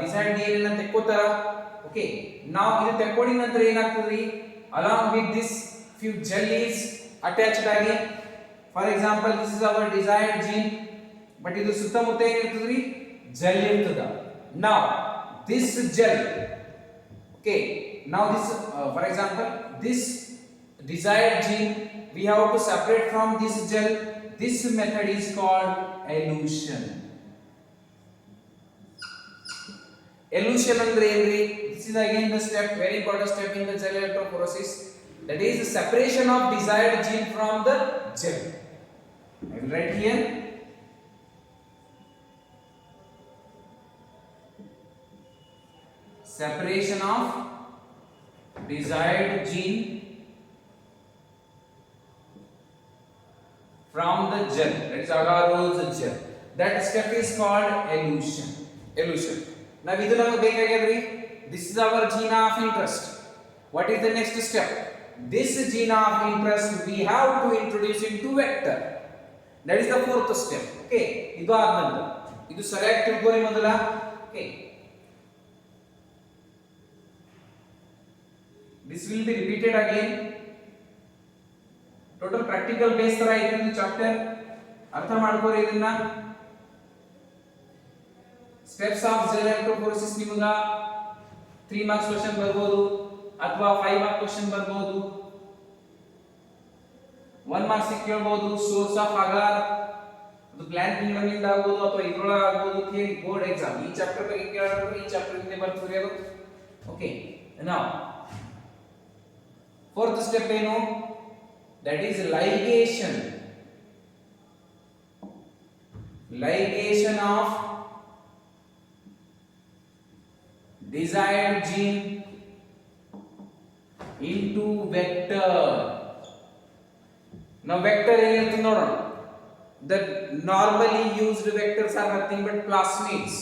ಡಿಸೈನ್ DNA ನ ತೆಕ್ಕೋತಾರ. ಓಕೆ, ನಾವು ಇದು ತೆಕ್ಕೊಂಡಿದ ನಂತರ ಏನಾಗ್ತದ್ರಿ? Along with this few gel is attached ಆಗಿ. For example this is our desired gene, but ಇದು ಸುತ್ತಮುತ್ತ ಏನಿರ್ತದ್ರಿ? ಜೆಲ್ ಇರ್ತದ. now this gel, okay, now this for example this desired gene we have to separate from this gel. This method is called elution. elution andre enri? This is again the step, very important step in the gel electrophoresis, that is the separation of desired gene from the gel. I will write here separation of desired gene from the gel, that is agarose gel. That step is called elution. Now idu namaga ಬೇಕಾಗ್ಯದ್ರಿ. this is our gene of interest. what is the next step? this gene of interest we have to introduce into vector. that is the fourth step. okay, ಇದು ಆದ್ಮೇಲೆ ಇದು ಸರಿಯಾಗಿ ತಿಳ್ಕೊಳ್ಳಿ ಮೊದಲ. okay, this will be repeated again. total practical base ತರ ಇದೆ ಈ chapter. ಅರ್ಥ ಮಾಡ್ಕೋರಿ ಇದನ್ನ. ಸ್ಟೆಪ್ಸ್ ಆಫ್ ಜೆಲ್ ಎಲೆಕ್ಟ್ರೋಫೋರೆಸಿಸ್ ನಿಮಗೆ 3 ಮಾರ್ಕ್ಸ್ ಕ್ವೆಶ್ಚನ್ ಬರ್ಬೋದು. ಅಥವಾ 5 ಮಾರ್ಕ್ ಕ್ವೆಶ್ಚನ್ ಬರಬಹುದು, 1 ಮಾರ್ಕ್ಸ್ ಕೇಳಬಹುದು. ಸೋರ್ಸ್ ಆಫ್ ಅಗಾರ್ ಅದು ಪ್ಲಾಂಟ್ ಕಿಂಗ್ಡಮ್ ಇಂದ ಆಗಬಹುದು ಅಥವಾ ಇದರೊಳಗೆ ಆಗಬಹುದು. ಥಿಯರಿ ಬೋರ್ಡ್ ಎಕ್ಸಾಮ್ ಈ ಚಾಪ್ಟರ್ ಬಗ್ಗೆ ಕೇಳಿದ್ರೆ ಈ ಚಾಪ್ಟರ್ ಇಂದ ಬರ್ತದೆ ಅದು. ಓಕೆ, ನೌ ಫೋರ್ತ್ ಸ್ಟೆಪ್ ಏನು? That is ligation. Ligation of desired gene into vector. Now vector ಏನಂತ ನೋಡೋಣ. The normally used vectors are nothing but plasmids.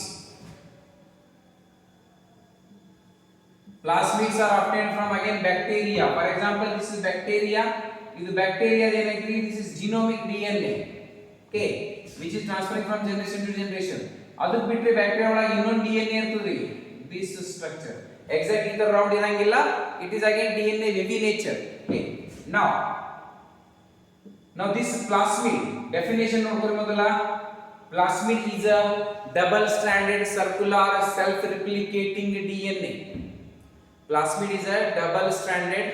Plasmids are obtained from again bacteria. For example, this is bacteria. ಇದು bacteria ಏನೈತಿ? This is genomic DNA. Okay, which is transferring from generation to generation. ಅದಕ್ಕೆ ಬಿಟ್ಟರೆ bacteria ಒಳಗೆ ಇನ್ನೊಂದು DNA ಇರ್ತದೆ. This structure exact ಇದರ round ಇರಂಗಿಲ್ಲ. It is again DNA heavy nature. Okay, now this plasmid definition ನೋಡ್ಕೊಳ್ಳಿ ಮೊದಲ. Plasmid is a double stranded circular self replicating DNA. Plasmid is a double stranded,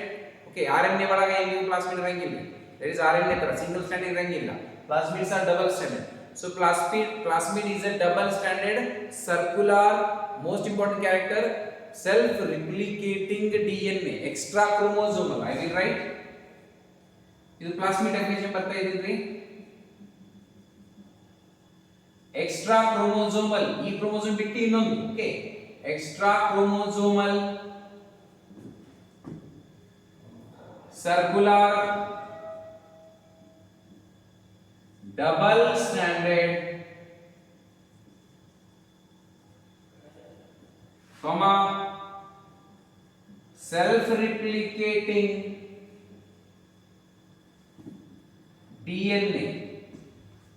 okay, RNA ಒಳಗೆ ಏನು plasmid ಇರಂಗಿಲ್ಲ. That is RNA ತರ single strand ಇರಂಗಿಲ್ಲ. Plasmids are double stranded. So plasmid is a double stranded circular, most important character, self replicating DNA, extra chromosomal. I will write ಇದು plasmid definition ಬರ್ತಾ ಇದೀನಿ. extra chromosomal, ಈ chromosome ಬಿಟ್ಟು ಇನ್ನೊಂದು. Okay, extra chromosomal circular double stranded comma self replicating DNA.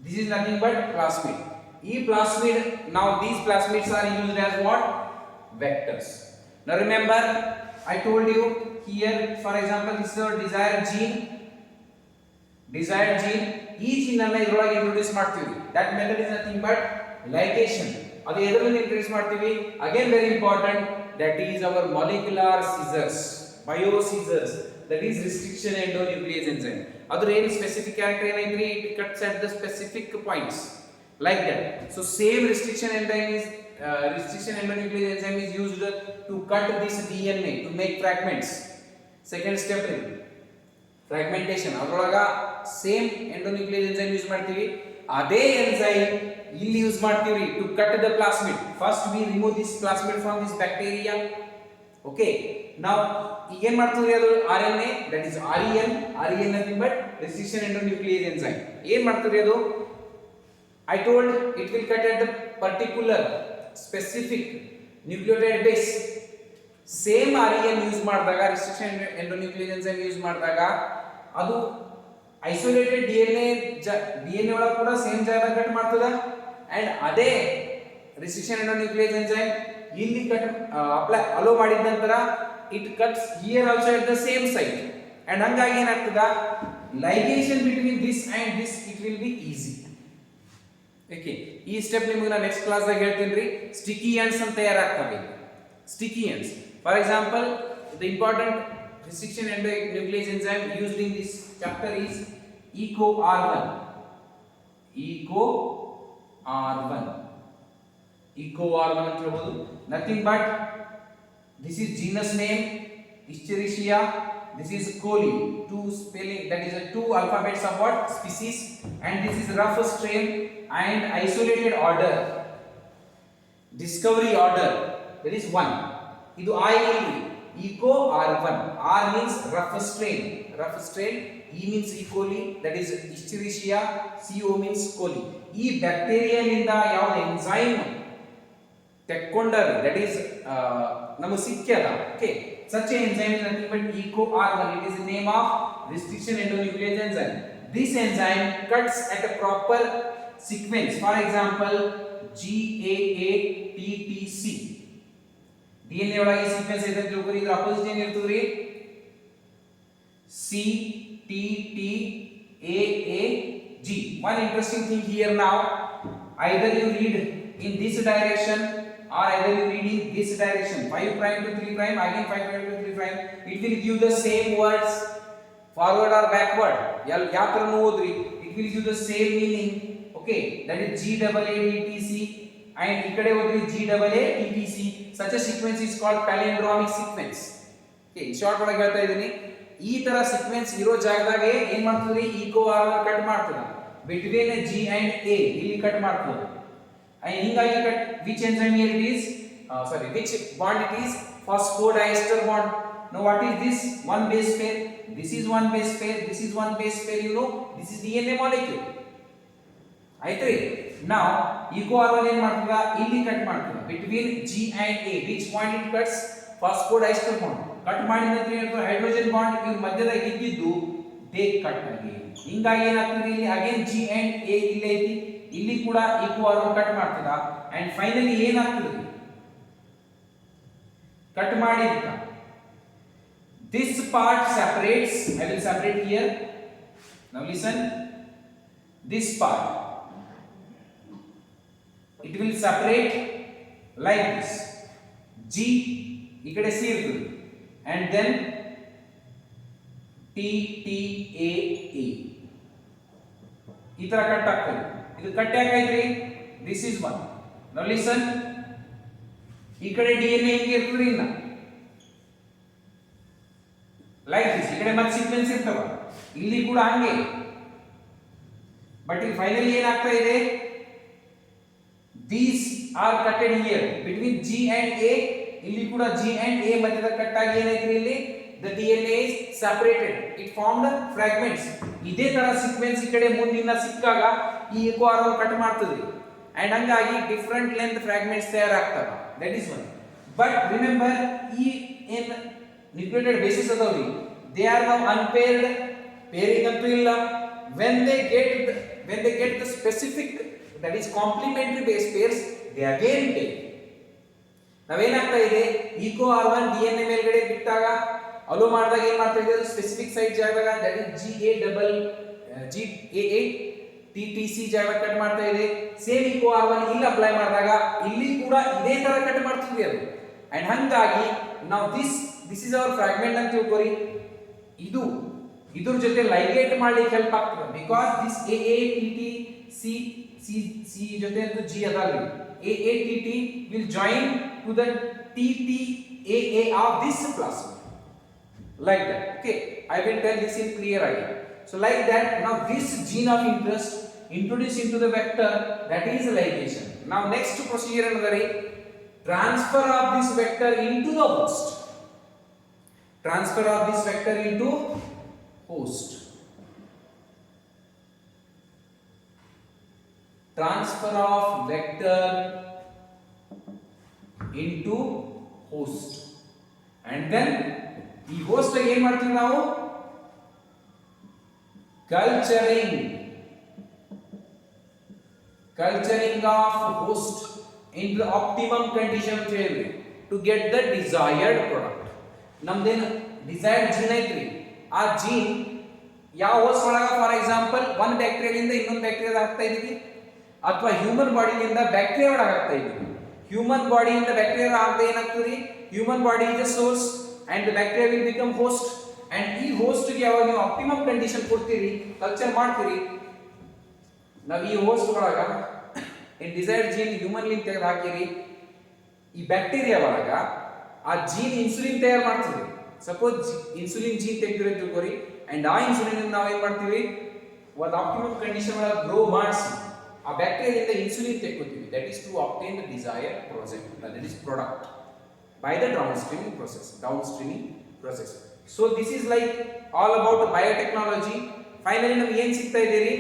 This is nothing but plasmid. plasmid, now these plasmids are used as what? Vectors. Now remember, I told you here, for example, this is our desired gene. ಈ gene ಅನ್ನು ಇದರೊಳಗೆ introduce ಮಾಡ್ತೀವಿ. that method is nothing but ligation. ಅದು ಎದರಲ್ಲಿ introduce ಮಾಡ್ತೀವಿ? again very important, that is our molecular scissors, bio scissors, that is restriction endonuclease enzyme. ಅದರ ಏನು specific character ಏನೈತ್ರಿ? it cuts at the specific points like that. So same restriction endonuclease enzyme is used to cut this DNA to make fragments. Second step is fragmentation. ಅದರೊಳಗ same endonuclease enzyme use ಮಾಡ್ತೀವಿ. ಅದೇ enzyme ಇಲ್ಲಿ use ಮಾಡ್ತೀವಿ to cut the plasmid. First we remove this plasmid from this bacteria. Okay, ನಾವು ಈಗ ಏನ್ ಮಾಡ್ತೀವಿ? ಅದು RNA, that is REN nothing but restriction endonuclease enzyme. ಏನ್ ಮಾಡ್ತೀವಿ ಅದು? I told it will cut at the particular specific nucleotide base. Same REN use ಮಾಡಿದಾಗ, restriction endonuclease enzyme use ಮಾಡಿದಾಗ, ಅದು ಐಸೋಲೇಟೆಡ್ DNA ಒಳಗೆ ಕೂಡ ಸೇಮ್ ಜಾಗದಾಗ ಕಟ್ ಮಾಡ್ತದ. ಅಂಡ್ ಅದೇ ರೆಸ್ಟ್ರಿಕ್ಷನ್ ಎಂಡೋನ್ಯೂಕ್ಲಿಯಸ್ ಎಂಜೈಮ್ ಇಲ್ಲಿ ಕಟ್ ಅಲೋ ಮಾಡಿದ ನಂತರ it cuts here also at the same site. And ಹಂಗಾಗಿ ಏನಾಗ್ತದ? Ligation between this and this it will be easy. Okay, ಈ ಸ್ಟೆಪ್ ನಿಮಗೆ ನಾನು ನೆಕ್ಸ್ಟ್ ಕ್ಲಾಸ್ ದಾಗ ಹೇಳ್ತೀನಿ ರೀ. ಸ್ಟಿಕಿ ಎಂಡ್ಸ್ ಅಂತ ತಯಾರಾಗ್ತವೆ. Sticky ends, for example, the important restriction endonuclease enzyme used in this chapter is EcoR1. EcoR1 ಅಂತ ಹೇಳ್ಬೋದು. nothing but this is genus name Escherichia, this is coli, two spelling, that is a two alphabets of what? Species, and this is rough strain and isolated order, discovery order, that is 1. ಇದು I ಇಲ್ಲಿ EcoR1. R means rough strain, E means E. coli, that is Escherichia, CO means coli. ಈ ಬ್ಯಾಕ್ಟೀರಿಯಾನಿಂದ ಯಾವ enzyme ತೆಕ್ಕೊಂಡಾರೆ, that is ನಮಗೆ ಸಿಕ್ಕ್ಯದ. Okay, such an enzyme is nothing but EcoR1. It is the name of restriction endonuclease enzyme. This enzyme cuts at a proper sequence. For example, GAATTC. DNA ಒಳಗೆ sequence ಇದೆ ಅಂತ ತಿಳ್ಕೊರಿ. ಇದರ opposite ಏನು ಇರ್ತದ್ರಿ? CTTAAG. One interesting thing here now, either you read in this direction or either you read in this direction 5 prime to 3 prime, again 5 prime to 3 prime, it will give the same words forward or backward. ಯಾವ ತರ ಓದ್ರಿ, it will give the same meaning. Okay, that is G double A D T C, and ಈ ಕಡೆ ಓದ್ರಿ G double A T T C. Such a sequence is called palindromic sequence. Okay, short ಒಳಗೆ ಹೇಳ್ತಾ ಇದೀನಿ, ಈ ತರ sequence ಇರೋ ಜಾಗದಾಗ ಏನ್ ಮಾಡ್ತದ್ರಿ, ಈಕೋ ಆರ್ ಕಟ್ ಮಾಡ್ತದ, ಬಿಟ್ವೀನ್ G and A ಇಲ್ಲಿ ಕಟ್ ಮಾಡ್ತದ. ಹಿಂಗಾಗಿ cut which enzyme here it is, which bond it is, phosphodiester bond. Now what is this? One base pair, this is one base pair, this is one base pair, you know, this is DNA molecule. ಆಯ್ತ್ರಿ. Now eco R1 ಏನು ಮಾಡ್ತದ, ಇಲ್ಲಿ cut ಮಾಡ್ತದ between G and A. Which point it cuts? Phosphodiester bond. Cut ಮಾಡಿದ ನಂತರ ಏನಾಗ್ತದೆ, hydrogen bond ಇವ್ರ ಮಧ್ಯದಾಗ ಇದ್ದಿದ್ದು ದೇ ಕಟ್ ಆಗಿ, ಹಿಂಗಾಗಿ ಏನಾಗ್ತದೆ ಇಲ್ಲಿ ಅಗೇನ್ G and A ಇಲ್ಲೇ ಐತಿ, ಇಲ್ಲಿ ಕೂಡ eco R1 ಕಟ್ ಮಾಡ್ತದ. ಅಂಡ್ ಫೈನಲಿ ಏನಾಗ್ತದೆ, ಕಟ್ ಮಾಡಿದ this part separates. I will separate here. Now listen, this part, it will separate like this. G ikade C irthudu, and then T T A A itara cut ಆಗ್ತದೆ. ಇದು cut ಯಾಕಾಯ್ತ್ರಿ, this is one. Now listen, ikade DNA ಹಿಂಗೆ ಇರ್ತದೆ ಇನ್ನ like this, ಈ ಕಡೆ ಮತ್ತೆ sequence ಇರ್ತವ, ಇಲ್ಲಿ ಕೂಡ ಹಂಗೆ. ಬಟ್ ಫೈನಲಿ ಏನಾಗ್ತಾ ಇದೆ, these are cutted here between G and A. ಇಲ್ಲಿ ಕೂಡ G and A ಮಧ್ಯದ ಕಟ್ ಆಗಿ ಏನಾಯ್ತು ಇಲ್ಲಿ, the DNA is separated, it formed fragments. ಇದೇ ತರ ಸೀಕ್ವೆನ್ಸ್ ಈ ಕಡೆ ಮುಂದಿನ ಸಿಕ್ಕಾಗ ಈ eco R1 ಕಟ್ ಮಾಡ್ತದೆ, ಅಂಡ್ ಹಂಗಾಗಿ ಡಿಫರೆಂಟ್ ಲೆಂತ್ ಫ್ರಾಗ್ಮೆಂಟ್ಸ್ ತಯಾರಾಗ್ತವೆ. That is one. But remember, ಈ ಏನ್ ನ್ಯೂಕ್ಲಿಯೇಟೆಡ್ ಬೇಸಿಸ್ ಅದಾವ್ರಿ, they are now unpaired, pairing ಅಂತೂ ಇಲ್ಲ. when they get the specific, that is complementary base pairs, they again pair. ನಾವೇನಾಗ್ತಾ ಇದೆ, eco R1 DNA ಮೇಲ್ಗಡೆ ಬಿಟ್ಟಾಗ hello ಮಾಡಿದಾಗ ಏನ್ ಮಾಡ್ತಾ ಇದೆ, ಸ್ಪೆಸಿಫಿಕ್ ಸೈಟ್ ಜಾಗದಾಗ, ದಟ್ ಇಸ್ GAA TTC ಜಾಗ ಕಟ್ ಮಾಡ್ತಾ ಇದೆ. ಸೇಮ್ eco R1 ಇಲ್ಲಿ ಅಪ್ಲೈ ಮಾಡಿದಾಗ ಇಲ್ಲಿ ಕೂಡ ಇದೇ ತರ ಕಟ್ ಮಾಡ್ತಿದ್ವಿ ಅದು. ಅಂಡ್ ಹಂಗಾಗಿ ನಾವು this is our fragment ಅಂತ ತಿಳ್ಕೊರಿ. ಇದು ಇದ್ರ ಜೊತೆ ಲೈಗೇಟ್ ಮಾಡ್ಲಿಕ್ಕೆ ಹೆಲ್ಪ್ ಆಗ್ತದೆ, ಬಿಕಾಸ್ ದಿಸ್ AATTC ಜೊತೆ ಅಂತ G ಅದಾಗ್ಲಿ, AATT will join to the TTAA of this plasmid, like that. Okay, I will tell this in clear idea. So like that, now this gene of interest introduced into the vector, that is ligation. Now next procedure another, transfer of this vector into the host. Transfer of this vector into host. Transfer of vector into host, and then ಈ host ಏನು ಮಾಡ್ತೀವಿ ನಾವು, culturing of host in the optimum condition to get the desired product. ನಮ್ದೇನು desired gene ಐತ್ರಿ, ಆ gene ಯಾವ host ಒಳಗ, for example ಒಂದು ಬ್ಯಾಕ್ಟೀರಿಯಾದಿಂದ ಇನ್ನೊಂದು ಬ್ಯಾಕ್ಟೀರಿಯಾದ ಹಾಕ್ತಾ ಇದೀವಿ, ಅಥವಾ ಹ್ಯೂಮನ್ ಬಾಡಿಯಿಂದ ಬ್ಯಾಕ್ಟೀರಿಯಾ ಒಳಗೆ ಹಾಕ್ತಾ ಇದೀವಿ. ಹ್ಯೂಮನ್ ಬಾಡಿಯಿಂದ ಬ್ಯಾಕ್ಟೀರಿಯಾ ಆಗದೆ ಏನಾಗ್ತದೆ, human body is the source and the bacteria will become host. And ಈ ಹೋಸ್ಟ್ಗೆ ಯಾವಾಗ ನೀವು ಆಪ್ಟಿಮಮ್ ಕಂಡೀಷನ್ ಕೊಡ್ತೀರಿ, ಕಲ್ಚರ್ ಮಾಡ್ತೀರಿ, ನಾವು ಈ ಹೋಸ್ಟ್ ಒಳಗ ಈ ಡಿಸೈರ್ಡ್ ಜೀನ್ ಹ್ಯೂಮನ್ ಲಿಂಕ್ ತೆಗೆದು ಹಾಕಿರಿ, ಈ ಬ್ಯಾಕ್ಟೀರಿಯಾ ಒಳಗ ಆ ಜೀನ್ ಇನ್ಸುಲಿನ್ ತಯಾರು ಮಾಡ್ತೀವಿ. ಸಪೋಸ್ ಇನ್ಸುಲಿನ್ ಜೀನ್ ತೆಗೆದಿರೋ ತಿಳ್ಕೊರಿ, ಅಂಡ್ ಆ ಇನ್ಸುಲಿನ್ ನಾವು ಏನ್ ಮಾಡ್ತೀವಿ, ಒಂದು ಆಪ್ಟಿಮಮ್ ಕಂಡೀಷನ್ ಒಳಗೆ ಗ್ರೋ ಮಾಡಿಸಿ ಆ ಬ್ಯಾಕ್ಟೀರಿಯಾದಿಂದ ಇನ್ಸುಲಿನ್ ತೆಕ್ಕೋತೀವಿ. That is to obtain the desired project, that is product by the downstreaming process. So this is like all about biotechnology. Finally ನಮ್ಗೆ ಏನ್ ಸಿಗ್ತಾ ಇದೀರಿ,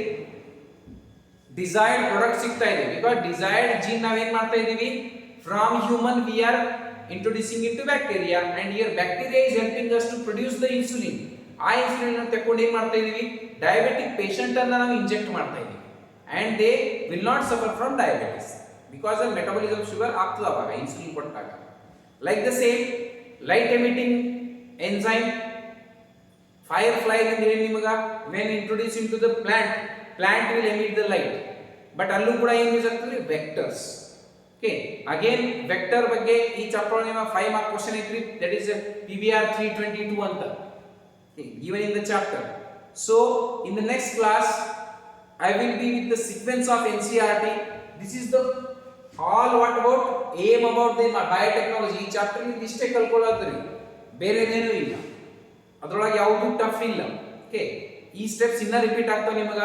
ಡಿಸೈರ್ಡ್ ಪ್ರಾಡಕ್ಟ್ ಸಿಗ್ತಾ ಇದೆ. ಬಿಕಾಸ್ ಡಿಸೈರ್ಡ್ ಜೀನ್ ನಾವೇನ್ ಮಾಡ್ತಾ ಇದೀವಿ, from human we are introducing into bacteria, and here bacteria is helping us to produce the insulin. ಆ ಇನ್ಸುಲಿನ್ ಅನ್ನು ತಕೊಂಡು ಏನು ಮಾಡ್ತಾ ಇದೀವಿ, ಡಯಾಬಿಟಿಕ್ ಪೇಷಂಟ್ ಅನ್ನ ನಾವು ಇಂಜೆಕ್ಟ್ ಮಾಡ್ತಾ ಇದೀವಿ, and they will not suffer from diabetes because the metabolism sugar ಆಗ್ತದ ಅವಾಗ ಇನ್ಸುಲಿನ್ ಕೊಟ್ಟಾಗ. Like the same light emitting enzyme, firefly ಅಂದ್ರೆ ನಿಮಗೆ when introduced into the plant will emit the light, but ಅಲ್ಲೂ ಕೂಡ ಏನು ಯೂಸ್ ಆಗ್ತದೆ, ವೆಕ್ಟರ್ಸ್. Okay, again vector ಬಗ್ಗೆ ಈ ಚಾಪ್ಟರ್ ನಿಮ್ಮ 5 ಮಾರ್ಕ್ ಕ್ವೆಶ್ಚನ್ ಐತ್ರಿ, that is PBR 322 ಅಂತ, okay, given in the chapter. So in the next class I will be with the sequence of NCERT. This is the all what about aim about the biotechnology. ಈ chapter ನಿಮಗೆ ಇಷ್ಟೇ ಕಲ್ಕೊಳ್ಳೋದ್ರಿ, ಬೇರೆದೇನೂ ಇಲ್ಲ, ಅದರೊಳಗೆ ಯಾವುದು tough ಇಲ್ಲ. Okay, ಈ steps ಇನ್ನ repeat ಆಗ್ತಾವ ನಿಮಗ.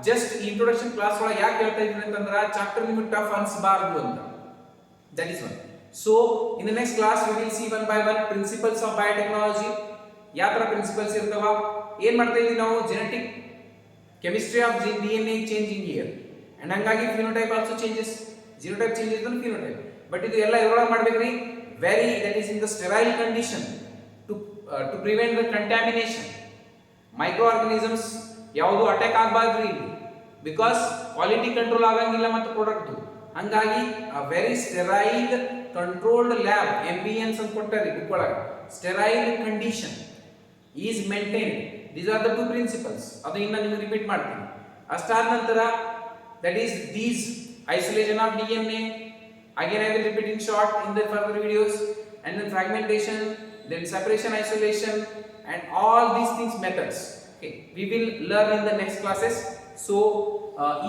ಜಸ್ಟ್ ಇಂಟ್ರೊಡಕ್ಷನ್ ಕ್ಲಾಸ್ ಒಳಗೆ ಯಾಕೆ ಹೇಳ್ತಾ ಇದ್ದೀನಿ ಅಂತಂದ್ರೆ ಚಾಪ್ಟರ್ ನಿಮಗೆ ಟಫ್ ಅನ್ಸಬಾರ್ದು ಅಂತ. That is one. So in the next class we will see one by one principles of biotechnology. ಯಾವ ತರ ಪ್ರಿನ್ಸಿಪಲ್ಸ್ ಇರ್ತಾವ, ಏನ್ ಮಾಡ್ತಾ ಇದೀವಿ ನಾವು, genetic chemistry of DNA changing here, and ಹಂಗಾಗಿ phenotype also changes, genotype changes ಅಂದ್ರೆ ಫಿನೋಟೈಪ್. ಬಟ್ ಇದು ಎಲ್ಲ ಇದ್ರೊಳಗೆ ಮಾಡ್ಬೇಕ್ರಿ, very that is in the sterile condition to prevent the contamination. Micro organisms ಯಾವುದು ಅಟ್ಯಾಕ್ ಆಗಬಾರ್ದು ಇಲ್ಲಿ, ಬಿಕಾಸ್ ಕ್ವಾಲಿಟಿ ಕಂಟ್ರೋಲ್ ಆಗಂಗಿಲ್ಲ ಮತ್ತು ಪ್ರಾಡಕ್ಟ್. ಹಂಗಾಗಿ very sterile controlled lab, MBNs ಅಂತ ಕೊಟ್ಟಾರೆ ಬುಕ್ ಒಳಗೆ, sterile condition is maintained. These are the two principles. ಅದು ಇನ್ನ ನಿಮಗೆ ರಿಪೀಟ್ ಮಾಡ್ತೀನಿ. ಅಷ್ಟಾದ ನಂತರ that is these isolation of DNA, again I will repeat in short in the further videos, and then fragmentation, then separation, isolation, and all these things methods. Okay, we will learn in the next classes. So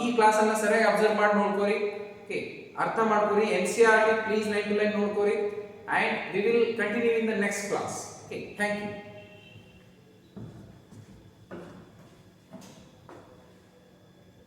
ಈ class ಅನ್ನು ಸರಿಯಾಗಿ observe ಮಾಡಿ ನೋಡ್ಕೋರಿ. Okay, ಅರ್ಥ ಮಾಡ್ಕೋರಿ. NCERT please 9 to 9 ನೋಡ್ಕೋರಿ, and we will continue in the next class. Okay, thank you.